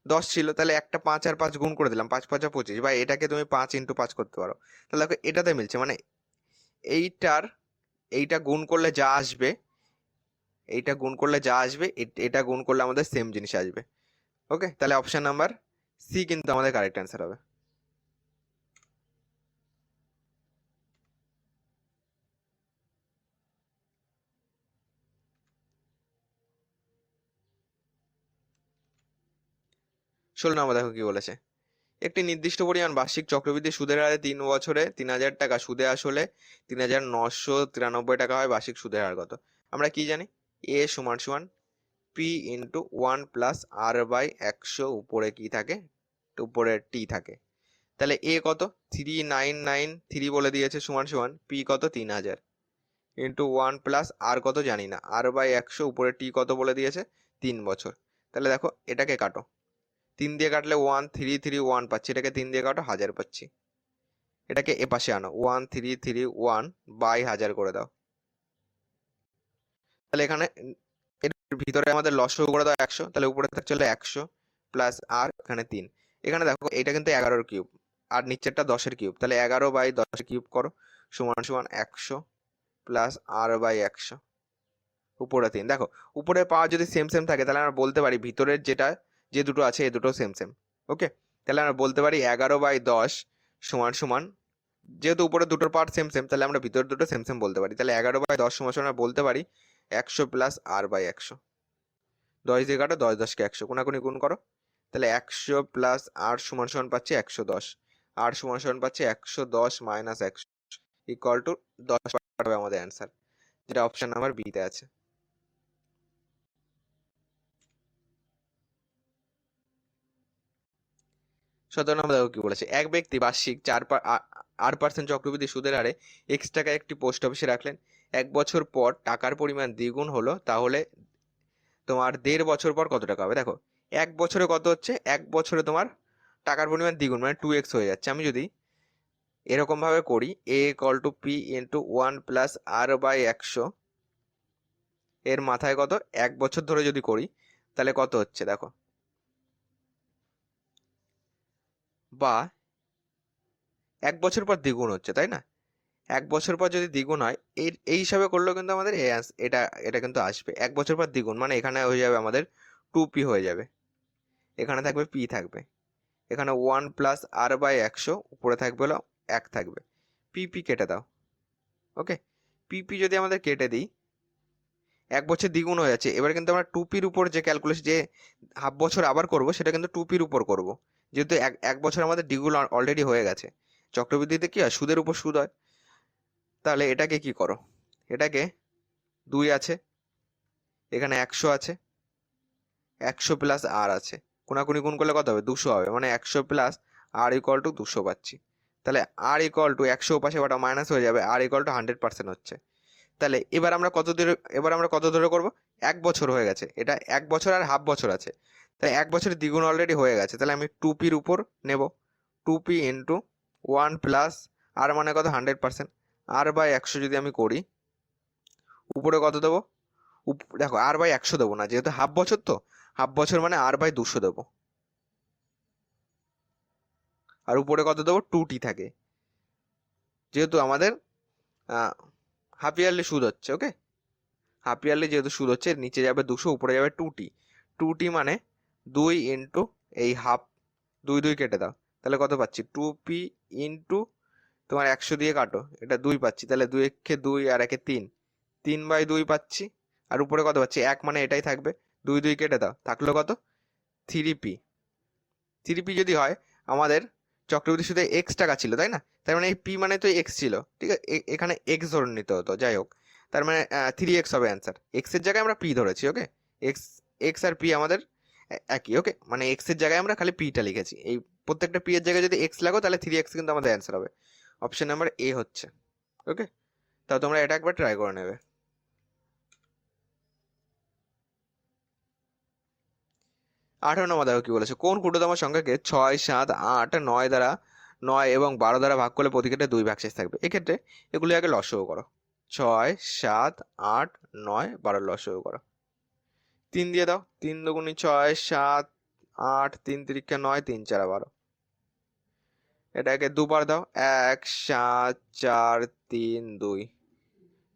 10 ছিল, তাহলে একটা 5 আর 5 গুণ করে দিলাম, 5 5 25, বা এটাকে তুমি 5 ইন্টু 5 করতে পারো। তাহলে দেখো এটাতে মিলছে, মানে এইটা গুণ করলে যা আসবে, এইটা গুণ করলে যা আসবে, এটা গুণ করলে আমাদের সেম জিনিস আসবে। ওকে, তাহলে অপশন নাম্বার সি কিন্তু আমাদের কারেক্ট অ্যান্সার হবে। ষোলো নম্বর দেখো কি বলেছে। একটি নির্দিষ্ট পরিমাণ বার্ষিক চক্রবৃদ্ধি সুদের হারে 3 বছরে 3000 টাকা সুদে আসলে 3993 টাকা হয়, বার্ষিক সুদের হার কত? আমরা কি জানি, এ সমান সমান পি ইন্টু 1+r/100, উপরে কি থাকে, উপরে টি থাকে। তাহলে এ কত, 3993 বলে দিয়েছে, সমান সমান পি কত 3000, ইন্টু 1+r কত জানি না, r/100, উপরে টি কত বলে দিয়েছে 3 বছর। তাহলে দেখো এটাকে কাটো, 3 দিয়ে কাটলে 1331 পাচ্ছি, এটাকে 3 দিয়ে কাটো 1000 পাচ্ছি। এটাকে এ পাশে আনো, 1331/1000 করে দাও। তাহলে এখানে এর ভিতরে আমাদের লসাগু করে দাও 100, তাহলে উপরে থাকছে 100 প্লাস আর এখানে 3। এখানে দেখো এটা কিন্তু 11-এর কিউব, আর নিচেরটা 10-এর কিউব, তাহলে 11/10 কিউব করো, সমান সমান 100 প্লাস r/100, উপরে 3। দেখো উপরে পাওয়ার যদি সেম সেম থাকে, তাহলে আমরা বলতে পারি ভিতরের যে দুটো আছে এই দুটো সেম সেম। ওকে, তাহলে আমরা বলতে পারি 11/10 সমান সমান, যেহেতু উপরে দুটোর পার্ট সেম সেম, তাহলে আমরা ভিতরে দুটো সেম সেম বলতে পারি। তাহলে 11/10 সমান সমান আমরা বলতে পারি 100 প্লাস r/100। 10 দিয়ে কাটো, 10 10কে 100, কোনাকুনি গুণ করো, তাহলে 100 প্লাস r সমান সমান পাচ্ছি 110, r সমান সমান পাচ্ছি 110 মাইনাস 100 ইকুয়াল টু 10 হবে আমাদের অ্যান্সার, যেটা অপশন নাম্বার বি তে আছে। সতেরো নম্বর দেখো কি বলেছে। এক ব্যক্তি বার্ষিক 8% চক্রবৃদ্ধি সুদের হারে x টাকা একটি পোস্ট অফিসে রাখলেন। 1 বছর পর টাকার পরিমাণ দ্বিগুণ হলো, তাহলে তোমার 1.5 বছর পর কত টাকা হবে? দেখো 1 বছরে কত হচ্ছে, 1 বছরে তোমার টাকার পরিমাণ দ্বিগুণ, মানে 2x হয়ে যাচ্ছে। আমি যদি এরকম ভাবে করি, a equal to P into 1+r/100, এর মাথায় কত, 1 বছর ধরে যদি করি, তাহলে কত হচ্ছে দেখো, বা 1 বছর পর দ্বিগুণ হচ্ছে, তাই না? 1 বছর পর যদি দ্বিগুণ হয়, এই হিসাবে করলেও কিন্তু আমাদের এটা এটা কিন্তু আসবে। 1 বছর পর দ্বিগুণ মানে এখানে হয়ে যাবে আমাদের 2p হয়ে যাবে, এখানে থাকবে p থাকবে, এখানে 1+r/100, উপরে থাকবে হলো 1 থাকবে, p কেটে দাও। ওকে, p যদি আমাদের কেটে দিই, 1 বছর দ্বিগুণ হয়ে যাচ্ছে। এবার কিন্তু আমরা 2pর উপর যে ক্যালকুলেশন, যে হাফ বছর আবার করব, সেটা কিন্তু 2pর উপর করব, যেহেতু 1 বছর আমাদের দ্বিগুণ অলরেডি হয়ে গেছে। চক্রবৃদ্ধিতে কি হয়, সুদের উপর সুদ হয়। তাহলে এটাকে কি করো, এটাকে 2 আছে, এখানে 100 আছে, 100 প্লাস আর আছে, কোনাকুনি গুণ করলে কত হবে, 200 হবে, মানে 100 প্লাস আর ইকুয়াল টু 200 পাচ্ছি। তাহলে আর ইকুয়াল টু 100 পাশে ওটা মাইনাস হয়ে যাবে, আর ইকুয়াল টু 100% হচ্ছে। তাহলে এবার আমরা কত ধরে করব, 1 বছর হয়ে গেছে, এটা 1 বছর আর হাফ বছর আছে, তাই 1 বছরের দ্বিগুণ অলরেডি হয়ে গেছে। তাহলে আমি 2pর উপর নেব, 2p ইন্টু 1 প্লাস আর মানে কত 100%, r/100 যদি আমি করি, উপরে কত দেবো, দেখো r/100 দেবো না, যেহেতু হাফ বছর, তো হাফ বছর মানে r/200 দেবো, আর উপরে কত দেবো, 2t থাকে, যেহেতু আমাদের হাফ ইয়ারলি সুদ হচ্ছে। ওকে, হাফ ইয়ারলি যেহেতু সুদ হচ্ছে, নিচে যাবে 200, উপরে যাবে 2t, 2t মানে 2 ইন্টু এই হাফ, 2 2 কেটে দাও, তাহলে কত পাচ্ছি, 2p ইন্টু তোমার 100 দিয়ে কাটো, এটা 2 পাচ্ছি, তাহলে 2 একে 2 আর 1 3, 3/2 পাচ্ছি, আর উপরে কত পাচ্ছি 1, মানে এটাই থাকবে, 2 2 কেটে দাও, থাকলো কত, 3p। 3p যদি হয়, আমাদের চক্রবৃদ্ধি সুদে x টাকা ছিল, তাই না? তার মানে এই p মানে তো x ছিল, ঠিক আছে, এখানে x ধরে নিতে হতো, যাই হোক, তার মানে 3x হবে অ্যান্সার। x এর জায়গায় আমরা p ধরেছি। ওকে, x x আর p আমাদের একই। ওকে, মানে x এর জায়গায় আমরা খালি p টা লিখেছি, এই প্রত্যেকটা p এর জায়গায় যদি x লাগো, তাহলে 3x কিন্তু আমাদের অ্যান্সার হবে। অপশন নাম্বার এ হচ্ছে। ওকে, তাহলে তোমরা এটা একবার ট্রাই করে নেবে। 18 নম্বর দেখো কি বলেছে, কোন ক্ষুদ্রতম সংখ্যাকে 6, 7, 8, 9 দ্বারা 9 এবং 12 দ্বারা ভাগ করলে প্রতি ক্ষেত্রে 2 ভাগশেষ থাকবে। এক্ষেত্রে এগুলি আগে লসাগু করো। 6, 7, 8, 9, 12 লসাগু করো। 3 দিয়ে দাও, 3 দুগুণি 6, 7, 8, 3 তিরিক্ষা 9, 3 4 12। এটাকে দুবার দাও, 1, 7, 4, 3, 2।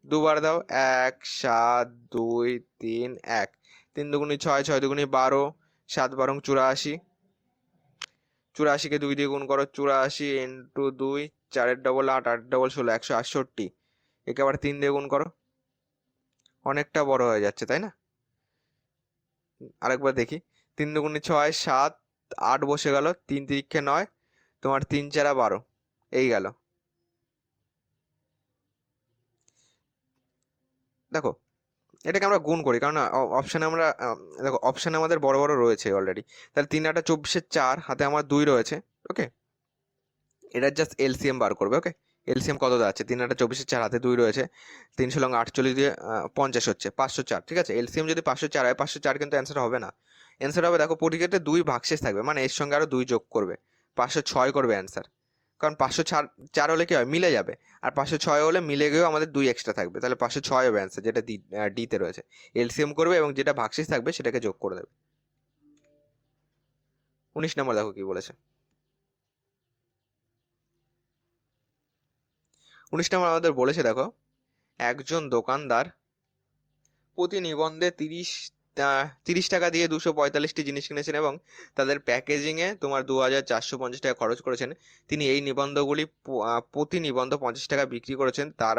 দুবার দাও, 1, 7, 2, 3, 1। 3 দুগুণি 6, 6 দুগুণি 12, 7 12 84। 84-কে 2 দিয়ে গুণ করো, 84 ইন্টু 2, 4 ডবল 8, 8 ডবল 16, 168। একে আবার 3 দিয়ে গুণ করো, অনেকটা বড় হয়ে যাচ্ছে তাই না? আরেকবার দেখি, 3 দুগুণি 6, 7, 8 বসে গেল, 3 তিরিক্ষে 9, তোমার 3 4 12, এই গেল। দেখো এটাকে আমরা গুণ করি, কারণ অপশানে আমরা দেখো অপশানে আমাদের বড় বড় রয়েছে অলরেডি। তাহলে 3 8 24 4, হাতে আমার 2 রয়েছে। ওকে, এটার জাস্ট এলসিএম বার করবে। ওকে, এলসিএম কত দাঁড়াচ্ছে, 3 8 24 4, হাতে 2 রয়েছে, 3 × 48 দিয়ে 50 হচ্ছে, 504। ঠিক আছে, এলসিএম যদি 504 হয়, 504 কিন্তু অ্যান্সার হবে না। অ্যান্সার হবে, দেখো প্রতি ক্ষেত্রে 2 ভাগশেষ থাকবে, মানে এর সঙ্গে আরো 2 যোগ করবে, 506 করবে অ্যান্সার। কারণ 504 হলে কি হয়, মিলে যাবে, আর 506 হলে মিলে গিয়েও আমাদের 2 এক্সট্রা থাকবে, তাহলে 506 হবে অ্যান্সার, যেটা ডিতে রয়েছে। এলসিএম করবে এবং যেটা ভাগশেষ থাকবে সেটাকে যোগ করে দেবে। 19 নম্বর দেখো কি বলেছে। 19 নম্বর আমাদের বলেছে, দেখো একজন দোকানদার প্রতি নিবন্ধে 30 টাকা দিয়ে 245টি জিনিস কিনেছেন এবং তাদের প্যাকেজিং এ তোমার 2450 টাকা খরচ করেছেন। তিনি এই নিবন্ধগুলি প্রতি নিবন্ধ 50 টাকা বিক্রি করেছেন, তার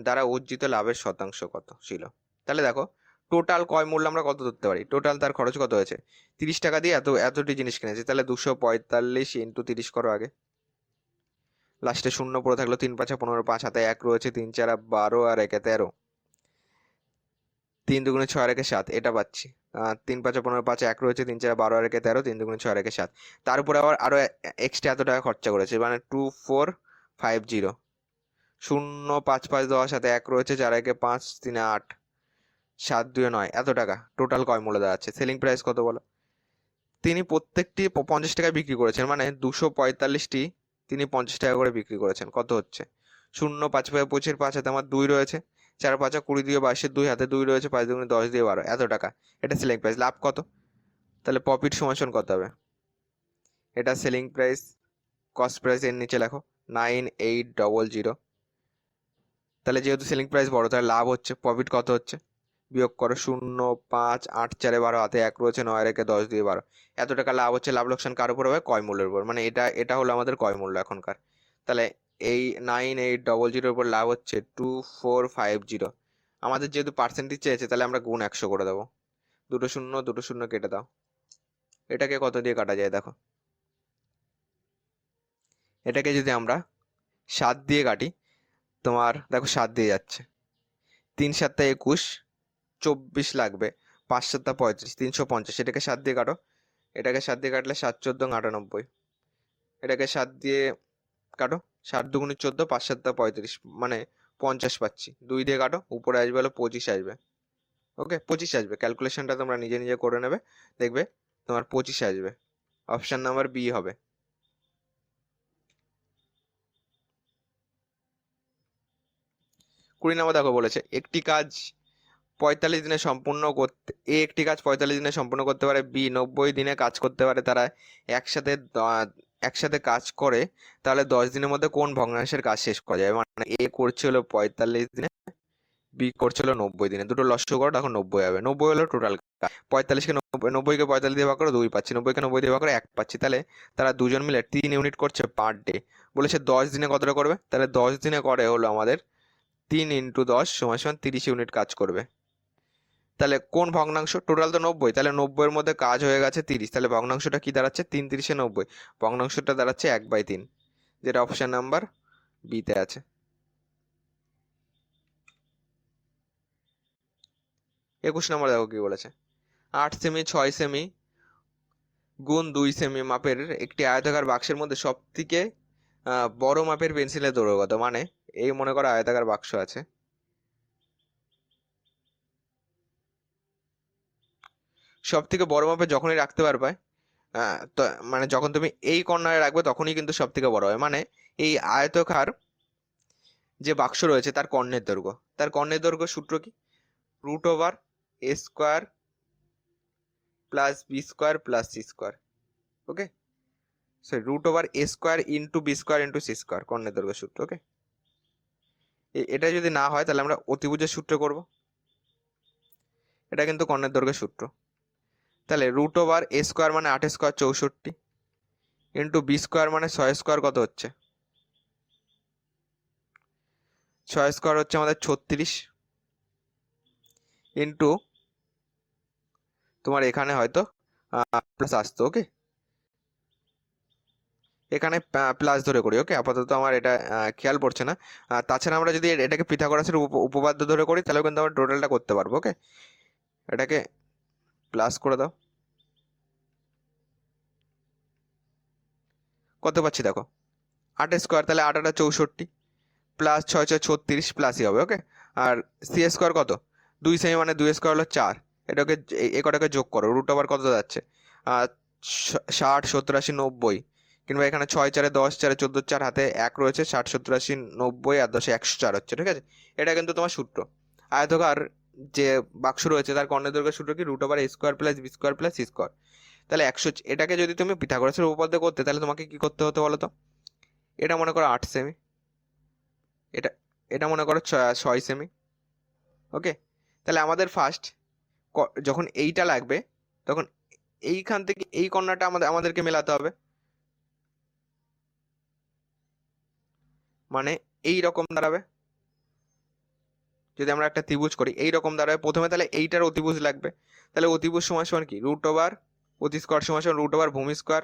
দ্বারা অর্জিত লাভের শতাংশ কত ছিল? তাহলে দেখো টোটাল ক্রয় মূল্য আমরা কত ধরতে পারি, টোটাল তার খরচ কত হয়েছে, 30 টাকা দিয়ে এতটি জিনিস কিনেছে, তাহলে 245 ইন্টু 30 করো আগে। লাস্টে শূন্য পড়ে থাকলো, 3 5 15, 5 হাতে 1 রয়েছে, 3 4 12 আর 1 13। 3 দুগুণে 6 আর 1 7, এটা পাচ্ছি। 3 5 15, 5 1 রয়েছে, 3 4 12 আর 1 13, 3 দুগুণে 6 আর 1 7। তার উপরে আরো এক্সট্রা এত টাকা খরচা করেছে, মানে 2450। 0 5 5 10, হাতে 1 রয়েছে, 4 1 5, 3 8, 7 2 9, এত টাকা টোটাল ক্রয় মূল্য দেওয়া আছে। সেলিং প্রাইস কত বলো? তিনি প্রত্যেকটি 50 টাকায় বিক্রি করেছেন, মানে 245টি তিনি 50 টাকা করে বিক্রি করেছেন। কত হচ্ছে? 0 5 5 25, 5 হাতে আমার 2 রয়েছে, 4 5 20 দিয়ে 22, 2 হাতে 2 রয়েছে, 5 2 10 দিয়ে 12, এত টাকা। এটা সেলিং প্রাইস। লাভ কত? তাহলে প্রফিট সমান কত হবে? এটা সেলিং প্রাইস, কস্ট প্রাইস এর নিচে লেখো 9800। তাহলে যেহেতু সেলিং প্রাইস বড়, তাহলে লাভ হচ্ছে, প্রফিট কত হচ্ছে? বিয়োগ করো, 0 5 8 4 12, হাতে 1 রয়েছে, 9 রেখে 10 দিয়ে 12, এত টাকা লাভ হচ্ছে। লাভ লোকসান কার উপর হবে? ক্রয় মূল্যের উপর, মানে এটা হলো আমাদের ক্রয় মূল্য এখনকার। তাহলে এই 9800 উপর লাভ হচ্ছে 2450। আমাদের যেহেতু পার্সেন্টেজ চেয়েছে, তাহলে আমরা গুণ 100 করে দেবো। দুটো শূন্য কেটে দাও। এটাকে কত দিয়ে কাটা যায় দেখো, এটাকে যদি আমরা 7 দিয়ে কাটি, তোমার দেখো 7 দিয়ে যাচ্ছে, 3 7 21, 24 লাগবে, 5 7 35, 350। এটাকে 7 দিয়ে কাটো, এটাকে 7 দিয়ে কাটলে 7 14 98। এটাকে 7 দিয়ে কাটো, 7 দুগুণে 14, 5 7 35, মানে 50 পাচ্ছি। 2 দিয়ে কাটো, উপরে আসবে হলো 25 আসবে। ওকে, 25 আসবে। ক্যালকুলেশনটা তোমরা নিজে নিজে করে নেবে, দেখবে তোমার 25 আসবে। অপশন নাম্বার বি হবে। 20 নম্বর দেখো বলেছে, একটি কাজ 45 দিনে সম্পূর্ণ করতে, একটি কাজ 45 দিনে সম্পূর্ণ করতে পারে, বি 90 দিনে কাজ করতে পারে। তারা একসাথে একসাথে কাজ করে, তাহলে 10 দিনের মধ্যে কোন ভগ্নাংশের কাজ শেষ করা যাবে? মানে এ করছে হলো 45 দিনে, বি করছে হলো 90 দিনে। দুটো লসাগু করো, তখন 90 হবে। 90 হলো টোটাল কাজ। 45কে 90কে 45 দিয়ে ভাগ করো, 2 পাচ্ছি। 90কে 90 দিয়ে ভাগ করো, 1 পাচ্ছি। তাহলে তারা দুজন মিলে 3 ইউনিট করছে পার ডে। বলেছে 10 দিনে কতটা করবে? তাহলে 10 দিনে করে হলো আমাদের 3 × 10 = 30 ইউনিট কাজ করবে। তাহলে কোন ভগ্নাংশ? টোটাল তো 90, তাহলে 90 এর মধ্যে কাজ হয়ে গেছে 30, তাহলে ভগ্নাংশটা কি দাঁড়াচ্ছে? 3 3 90, ভগ্নাংশটা দাঁড়াচ্ছে 1/3, যেটা অপশন নাম্বার বি তে আছে। 21 নম্বর দেখো কি বলেছে, 8 সেমি 6 সেমি গুণ 2 সেমি মাপের একটি আয়তাকার বাক্সের মধ্যে সব থেকে বড় মাপের পেন্সিলের দৈর্ঘ্য কত? মানে এই মনে করো আয়তাকার বাক্স আছে, সব থেকে বড় মাপে যখনই রাখতে পারবে, তো মানে যখন তুমি এই কর্নারে রাখবে তখনই কিন্তু সব থেকে বড় হয়। মানে এই আয়তকার যে বাক্স রয়েছে তার কর্ণের দৈর্ঘ্য সূত্র কি? Root over A square plus B square plus C square. Okay, so root over A square into B square into C square কর্ণের দৈর্ঘ্য সূত্র। ওকে, এটা যদি না হয় তাহলে আমরা অতিভুজের সূত্র করব। এটা কিন্তু কর্ণের দৈর্ঘ্যের সূত্র। তাহলে রুট ওভার এ স্কোয়ার মানে 8 স্কোয়ার 64 ইন্টু বি স্কোয়ার মানে 6 স্কোয়ার কত হচ্ছে? 6 স্কোয়ার হচ্ছে আমাদের 36 ইন্টু তোমার এখানে হয়তো প্লাস আসতো। ওকে, এখানে প্লাস ধরে করি। ওকে, আপাতত আমার এটা খেয়াল পড়ছে না। তাছাড়া আমরা যদি এটাকে পিথাগোরাসের উপপাদ্য ধরে করি তাহলে কিন্তু আমরা টোটালটা করতে পারবো। ওকে, এটাকে প্লাস করে দাও। কত পাচ্ছি দেখো, 8 স্কোয়ার, তাহলে 8 8 64 প্লাস 6 6 36 প্লাসই হবে। ওকে, আর সি স্কোয়ার কত? 2 সেমি মানে 2 স্কোয়ার হলো 4। এটাকে এই কটাকে যোগ করো, রুট ওভার কত যাচ্ছে? 60 70 80 90, কিংবা এখানে 6 4 10 4 14 4 হাতে 1 রয়েছে, 60 70 80 90 আর 10 104 হচ্ছে। ঠিক আছে, এটা কিন্তু তোমার সূত্র। আয়তকার যে বাক্স রয়েছে তার কর্ণের দৈর্ঘ্যের সূত্র কি? Root over A square plus B square plus C square. তাহলে 100, এটাকে যদি তুমি পিথাগোরাসের উপপাদ্য করতে তাহলে তোমাকে কি করতে হতো বলো তো? এটা মনে করো 8 সেমি, এটা এটা মনে করো 6 সেমি। ওকে, তাহলে আমাদের ফার্স্ট যখন এইটা লাগবে তখন এইখান থেকে এই কর্নারটা আমাদেরকে মেলাতে হবে। মানে এই রকম দাঁড়াবে, যদি আমরা একটা ত্রিভুজ করি এই রকম দাঁড়াবে প্রথমে, তাহলে এইটার অতিভুজ লাগবে। তাহলে অতিভুজ সমান সমান কি? রুট ওভার অতি স্কোয়ার সমান সমান রুট ওভার ভূমি স্কোয়ার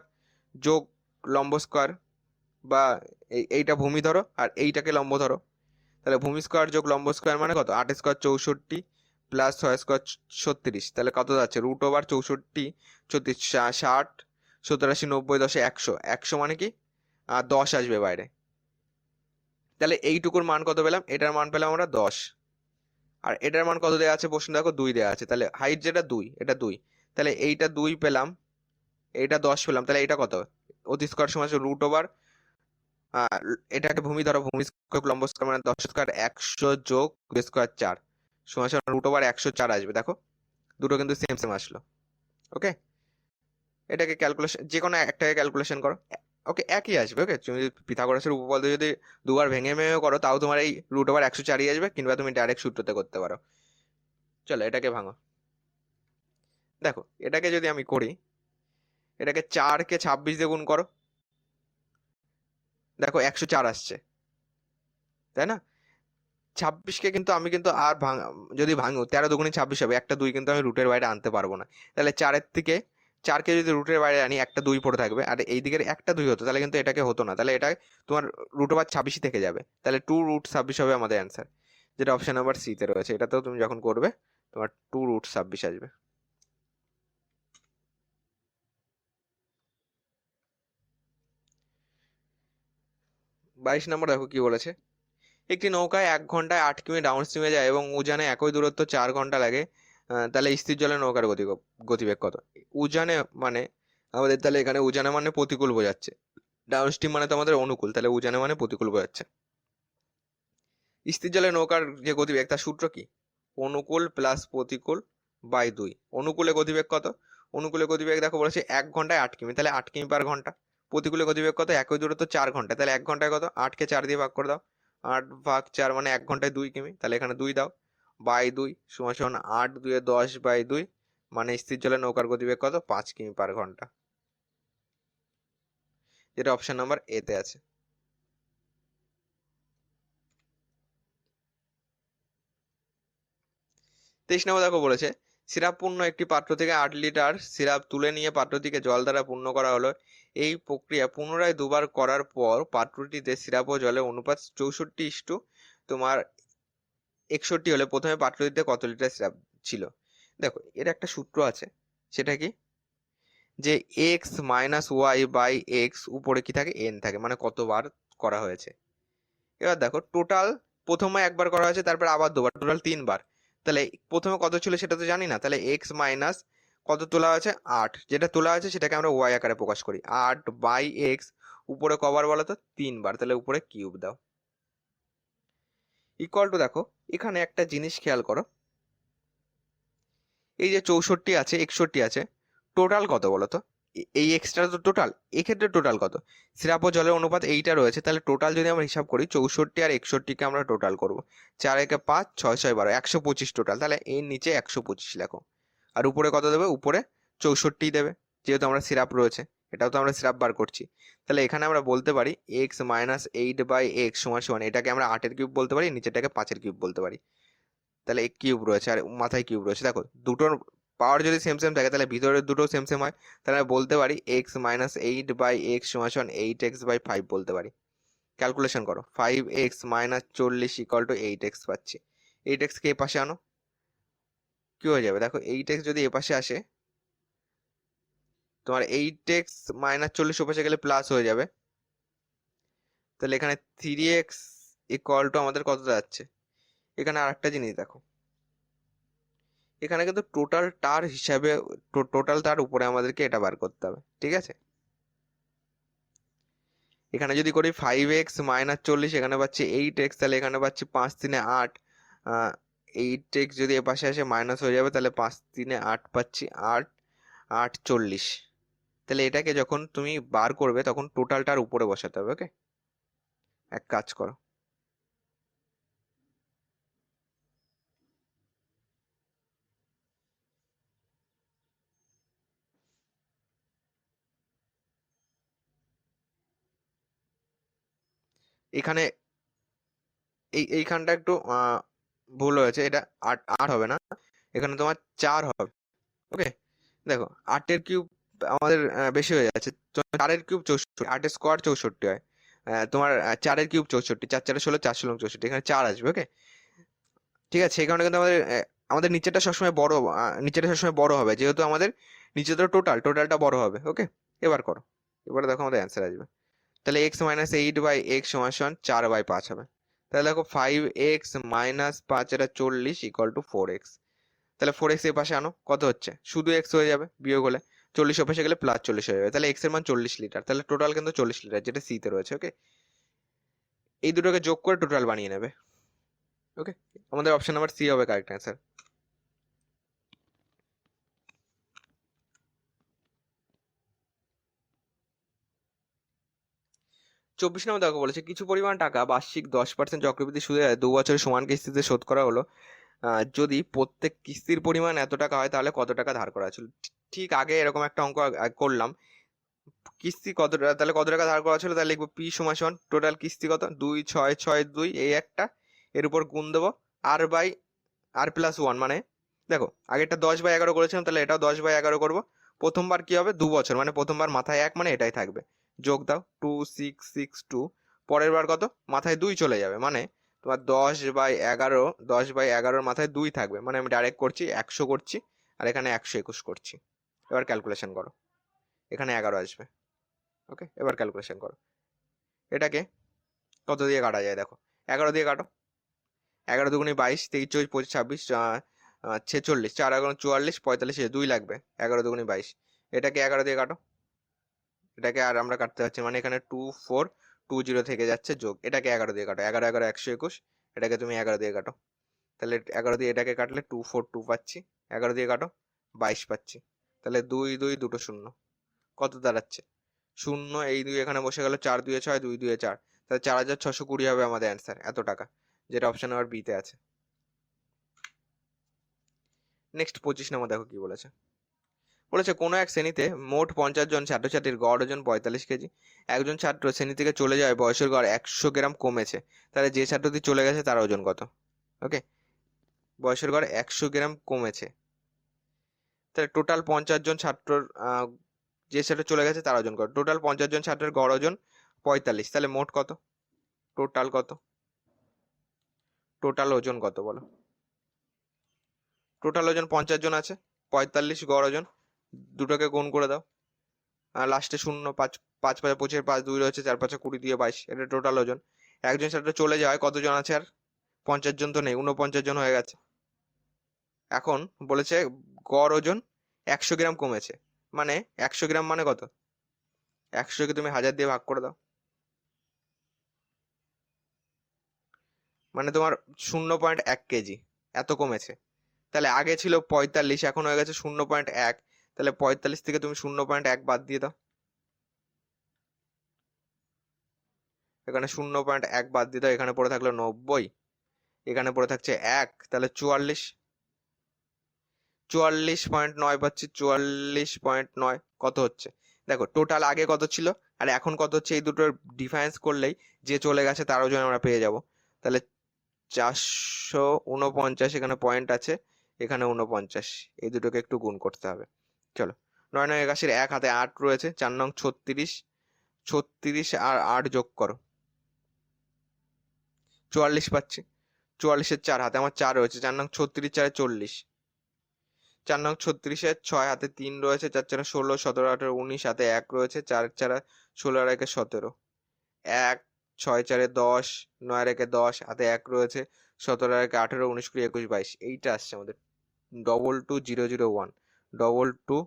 যোগ লম্ব স্কোয়ার, বা এইটা ভূমি ধরো আর এইটাকে লম্ব ধরো। তাহলে ভূমি স্কোয়ার যোগ লম্ব স্কোয়ার মানে কত? 8 স্কোয়ার 64 প্লাস 6 স্কোয়ার 36, তাহলে কত যাচ্ছে? রুট ওভার 64 36 60 70 80 90 10 100, 100 মানে কি 10 আসবে বাইরে। তাহলে এইটুকুর মান কত পেলাম? এটার মান পেলাম আমরা 10। আর এটার মান কত দেওয়া আছে প্রশ্ন দেখো? 2 দেওয়া আছে। তাহলে হাইট যেটা 2, এটা 2, তাহলে এইটা 2 পেলাম, এইটা 10 পেলাম, তাহলে এটা কত? অতি স্কোয়ার সমান রুট ওভার এটাকে ভূমি ধরো, ভূমি স্কোয়ার লম্ব স্কোয়ার মানে 10 স্কোয়ার 100 যোগ স্কোয়ার 4 সমান সমান রুট ওভার 104 আসবে। দেখো দুটো কিন্তু সেম সেম আসলো। ওকে, এটাকে ক্যালকুলেশন যে কোনো একটাকে ক্যালকুলেশন করো, ওকে একই আসবে। ওকে, তুমি পিথাগোরাসের উপপাদ্য যদি দুবার ভেঙে ভেঙে করো তাও তোমার এই রুট ওভার 104 আসবে, কিংবা তুমি ডাইরেক্ট সূত্রতে করতে পারো। চলো এটাকে ভাঙো। দেখো এটাকে যদি আমি করি, এটাকে 4কে 26 দিয়ে গুণ করো, দেখো 104 আসছে, তাই না? 26কে কিন্তু আমি কিন্তু আর যদি ভাঙো 13 দুগুণে 26 হবে, একটা 2 কিন্তু আমি রুটের বাইরে আনতে পারবো না। তাহলে 4-এর থেকে 4কে যদি রুটের বাইরে আনি একটা 2 পড়ে থাকবে, আর এই দিকের একটা 2 হতো, তাহলে কিন্তু এটাকে হতো না, তাহলে এটা তোমার রুট ওভার 26 থেকে যাবে। তাহলে 2 রুট 26 হবে আমাদের অ্যান্সার, যেটা অপশন নাম্বার সি তে রয়েছে। এটাতেও তুমি যখন করবে তোমার 2 রুট 26 আসবে। বাইশ নম্বর দেখো কি বলেছে। একটি নৌকায় 1 ঘন্টায় 8 কিমি ডাউন স্ট্রিমে যায় এবং উজানে একই দূরত্ব 4 ঘন্টা লাগে, তাহলে স্থির জলে নৌকার গতিবেগ কত? উজানে মানে আমাদের, তাহলে এখানে উজানে মানে প্রতিকূল বোঝাচ্ছে, ডাউন স্ট্রিম মানে তো আমাদের অনুকূল, তাহলে উজানে মানে প্রতিকূল বোঝাচ্ছে। স্থির জলে নৌকার যে গতিবেগ তার সূত্র কি? অনুকূল প্লাস প্রতিকূল বাই 2। অনুকূলে গতিবেগ কত? অনুকূলে গতিবেগ দেখো বলেছে 1 ঘন্টায় 8 কিমি, তাহলে 8 কিমি পার ঘন্টা। প্রতিকূলে গতিবেগ কত? একই দূরত্ব 4 ঘন্টা, তাহলে 1 ঘন্টায় কত? 8কে 4 দিয়ে ভাগ করে দাও, 8 ভাগ 4 মানে 1 ঘন্টায় 2 কিমি, তাহলে এখানে 2 দাও, বাই 2 সমান সমান 8 2 10 বাই 2, মানে স্থির জলে নৌকার গতিবেগ কত? 5 কিমি পার ঘন্টা, যেটা অপশন নাম্বার এ তে আছে। 23 নম্বর দেখো বলেছে, সিরাপ পূর্ণ একটি পাত্র থেকে 8 লিটার সিরাপ তুলে নিয়ে পাত্রটিকে জল দ্বারা পূর্ণ করা হলো। এই প্রক্রিয়া পুনরায় দুবার করার পর পাত্রটিতে সিরাপ ও জলের অনুপাত 64 তোমার 61 হলে প্রথমে পাত্রটিতে কত লিটার সিরাপ ছিল? দেখো এর একটা সূত্র আছে, সেটা কি? যে X minus Y by X উপরে কি থাকে? এন থাকে, মানে কতবার করা হয়েছে। এবার দেখো টোটাল প্রথমে একবার করা হয়েছে, তারপর আবার দুবার, টোটাল 3বার। তাহলে প্রথমে কত ছিল সেটা তো জানি না, তাহলে এক্স মাইনাস কত তোলা আছে? 8। যেটা তোলা আছে সেটাকে আমরা ওয়াই আকারে প্রকাশ করি। 8/x উপরে কবার বলো তো? 3 বার। তাহলে উপরে কিউব দাও। ইকুয়াল টু, দেখো এখানে একটা জিনিস খেয়াল করো, এই যে 64 আছে, 61 আছে, টোটাল কত বলো তো? এই এক্সট্রা তো টোটাল, এক্ষেত্রে টোটাল কত? সিরাপ ও জলের অনুপাত এইটা রয়েছে, তাহলে টোটাল যদি আমরা হিসাব করি 64 আর 61কে আমরা টোটাল করব। 4 একে 5, 6 6 12, 125 টোটাল। তাহলে এর নিচে 125 লেখো। আর উপরে কত দেবে? উপরে 64 দেবে, যেহেতু আমরা সিরাপ রয়েছে, এটাও তো আমরা সিরাপ বার করছি। তাহলে এখানে আমরা বলতে পারি x - 8/x সমান সমান, এটাকে আমরা 8 এর কিউব বলতে পারি, নিচেটাকে 5 এর কিউব বলতে পারি। তাহলে এক কিউব রয়েছে আর মাথায় কিউব রয়েছে। দেখো দুটোর পাওয়ার যদি সেম সেম থাকে তাহলে ভিতরের দুটো সেম সেম হয়। তাহলে আমরা বলতে পারি x - 8/x সমান সমান 8x/5 বলতে পারি। ক্যালকুলেশন করো, 5x - 40 = 8x পাচ্ছি। 8x কে এ পাশে আনো, কি হয়ে যাবে? দেখো 8x যদি এ পাশে আসে, তোমার 8x - 40 ও পাশে গেলে প্লাস হয়ে যাবে। তাহলে এখানে 3x = আমাদের কত যাচ্ছে? এখানে আরেকটা জিনিস দেখো, এখানে কিন্তু টোটাল টার হিসাবে, টোটাল তার উপরে আমাদেরকে এটা বার করতে হবে, ঠিক আছে? এখানে যদি করি 5x - 40, এখানে পাচ্ছি 8x, তাহলে এখানে পাচ্ছি 5 3 8। 8x যদি এ পাশে আসে মাইনাস হয়ে যাবে, তাহলে 5 3 8 পাচ্ছি 8 8 40। তাহলে এটাকে যখন তুমি বার করবে তখন টোটালটার উপরে বসাতে হবে। ওকে, এক কাজ করো, এখানে এইখানটা একটু ভুল হয়েছে, এটা 8 8 হবে না, এখানে তোমার 4 হবে। ওকে, দেখো 8 এর কিউব আমাদের বেশি হয়ে যাচ্ছে, 4 এর কিউব 64, 8 স্কোয়ার 64 হয়। তোমার 4 এর কিউব 64, 4 4 16, 4 16 64, এখানে 4 আসবে। ওকে, ঠিক আছে, সেই কারণে কিন্তু আমাদের আমাদের নিচেটা সবসময় বড়, নিচেটা সবসময় বড় হবে, যেহেতু আমাদের নিচে তো টোটালটা বড় হবে। ওকে, এবার করো, এবারে দেখো আমাদের অ্যান্সার আসবে। তাহলে x - 8/x সমান সমান 4/5 হবে। তাহলে দেখো 5x - 5 এটা 40 = 4x। তাহলে 4x এর পাশে আনো, কত হচ্ছে? শুধু x হয়ে যাবে বিয়োগ হলে, 40 এর পাশে গেলে +40 হয়ে যাবে। তাহলে x এর মান 40 লিটার, তাহলে টোটাল কিন্তু 40 লিটার, যেটা সি তে রয়েছে। ওকে, এই দুটোকে যোগ করে টোটাল বানিয়ে নেবে। ওকে, আমাদের অপশন নাম্বার সি হবে কারেক্ট অ্যান্সার। 24 নম্বর দেখো, বলেছে কিছু পরিমাণ টাকা বার্ষিক 10% চক্রবৃদ্ধি সুদে 2 বছরের সমান কিস্তিতে শোধ করা হলো। যদি প্রত্যেক কিস্তির পরিমাণ এত টাকা হয় তাহলে কত টাকা ধার করা ছিল? ঠিক আগে এরকম একটা অঙ্ক করলাম, কিস্তি কত টাকা, তাহলে কত টাকা ধার করা ছিল, তাহলে লিখবো পি সমান সমান টোটাল কিস্তি কত, 2 6 6 2, এই একটা, এর উপর গুণ দেবো r/r+1, মানে দেখো আগেরটা 10/11 করেছিলাম, তাহলে এটাও 10/11 করবো। প্রথমবার কি হবে? 2 বছর, মানে প্রথমবার মাথায় 1, মানে এটাই থাকবে, যোগ দাও 2 6 6 2। পরের বার কত? মাথায় 2 চলে যাবে, মানে তোমার 10/11, 10/11 মাথায় 2 থাকবে, মানে আমি ডাইরেক্ট করছি 100 করছি, আর এখানে 121 করছি। এবার ক্যালকুলেশন করো, এখানে 11 আসবে। ওকে, এবার ক্যালকুলেশন করো, এটাকে কত দিয়ে কাটা যায়? দেখো 11 দিয়ে কাটো, 11 দুগুণে 22, 23 24 25 46, 4 11 44, 45, 2 লাগবে, 11 দুগুণে 22। এটাকে 11 দিয়ে কাটো, এটাকে আর আমরা কাটতে পারছি, মানে এখানে 2 4 2 0 থেকে যাচ্ছে, যোগ, এটাকে 11 দিয়ে কাটো, 11 11 121, এটাকে তুমি 11 দিয়ে কাটো। তাহলে 11 দিয়ে এটাকে কাটলে 2 4 2 পাচ্ছি, 11 দিয়ে কাটো 22 পাচ্ছি। তাহলে 2 2 দুটো শূন্য, কত দাঁড়াচ্ছে? শূন্য, এই 2 এখানে বসে গেল, 4 2 6, 2 2 4, তাহলে 4620 হবে আমাদের অ্যান্সার, এত টাকা, যেটা অপশন নাম্বার বি তে আছে। নেক্সট 25 নম্বর দেখো কি বলেছে। বলেছে কোনো এক শ্রেণীতে মোট 50 জন ছাত্রছাত্রীর গড় ওজন 45 কেজি। একজন ছাত্র শ্রেণী থেকে চলে যাওয়ায় বয়সের গড় 100 গ্রাম কমেছে, তাহলে যে ছাত্রটি চলে গেছে তার ওজন কত? ওকে, বয়সের গড় 100 গ্রাম কমেছে, তাহলে টোটাল 50 জন ছাত্রর যে ছাত্র চলে গেছে তার ওজন কত? টোটাল 50 জন ছাত্রের গড় ওজন 45, তাহলে মোট কত? টোটাল কত? টোটাল ওজন কত বলো? টোটাল ওজন 50 জন আছে, 45 গড় ওজন, দুটোকে গুণ করে দাও, আর লাস্টে শূন্য, 5 5 5 25, 5 2 রয়েছে, 4 5 20 দিয়ে 22, এটা টোটাল ওজন। একজন ছাত্র চলে যাওয়ায় কতজন আছে আর? 50 জন তো নেই, 49 জন হয়ে গেছে। এখন বলেছে গড় ওজন 100 গ্রাম কমেছে, মানে 100 গ্রাম মানে কত? 100কে তুমি 1000 দিয়ে ভাগ করে দাও, মানে তোমার 0.1 কেজি এত কমেছে। তাহলে আগে ছিল 45, এখন হয়ে গেছে 0.1। তাহলে 45 থেকে তুমি 0.1 বাদ দিয়ে দাও, এখানে 0.1 বাদ দিয়ে দাও, এখানে পড়ে থাকলো 90, এখানে পড়ে থাকছে 1, তাহলে 44। 44.9 পাচ্ছি, 44.9 কত হচ্ছে? দেখো টোটাল আগে কত ছিল আর এখন কত হচ্ছে, এই দুটোর ডিফারেন্স করলেই যে চলে গেছে তার ওজন আমরা পেয়ে যাব। তাহলে 449, এখানে পয়েন্ট আছে, এখানে 49, এই দুটোকে একটু গুণ করতে হবে। চলো, 9 9 81, 1 হাতে 8 রয়েছে, 4 নং 36, 36 আর 8 যোগ করো, 44 পাচ্ছি। 44-এর 4 হাতে আমার 4 রয়েছে, 4 নং 36, 4 40, 4 নং 36-এর 6 হাতে 3 রয়েছে, 4 4 16, 17 18 19, হাতে 1 রয়েছে, 4 4 16 আর 1 17, 1 6 4 10, 9 1 10, হাতে 1 রয়েছে, 17 আর 1 18 19 20 21 22, এইটা আসছে আমাদের 22001। 22,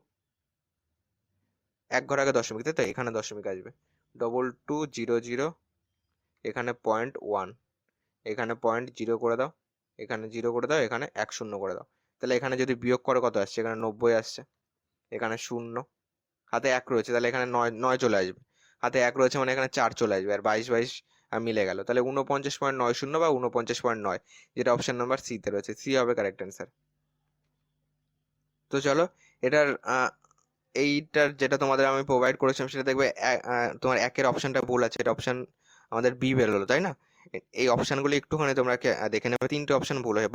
এক ঘর আগে দশমিক, তাই তো এখানে দশমিক আসবে। 2200, এখানে 0.1, এখানে 0.0 করে দাও, এখানে 0 করে দাও, এখানে 10 করে দাও। তাহলে এখানে যদি বিয়োগ করে কত আসছে, এখানে 90 আসছে, এখানে 0, হাতে 1 রয়েছে, তাহলে এখানে 9 9 চলে আসবে, হাতে 1 রয়েছে মানে এখানে 4 চলে আসবে, আর 22 22 মিলে গেল, তাহলে 49.90 বা 49.9, যেটা অপশন নাম্বার সি তে রয়েছে, সি হবে কারেক্ট অ্যান্সার। তো চলো, এটার এইটার যেটা তোমাদের আমি প্রোভাইড করেছিলাম সেটা দেখবে তোমার 1-এর অপশনটা ভুল আছে, এটা অপশন আমাদের বি বেরোলো, তাই না? এই অপশনগুলি একটুখানি তোমরা দেখে নেবে, 3টে অপশন ভুল হয়ে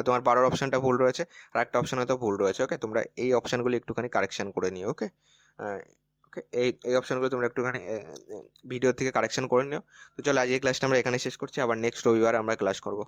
তোমার 12-এর অপশনটা ভুল রয়েছে, আর একটা অপশন হয়তো ভুল রয়েছে। ওকে, তোমরা এই অপশনগুলি একটুখানি কারেকশন করে নিও। ওকে, ওকে, এই অপশনগুলো তোমরা একটুখানি ভিডিও থেকে কারেকশন করে নিও। তো চলো, আজ এই ক্লাসটা আমরা এখানে শেষ করছি, আবার নেক্সট রবিবার আমরা ক্লাস করবো।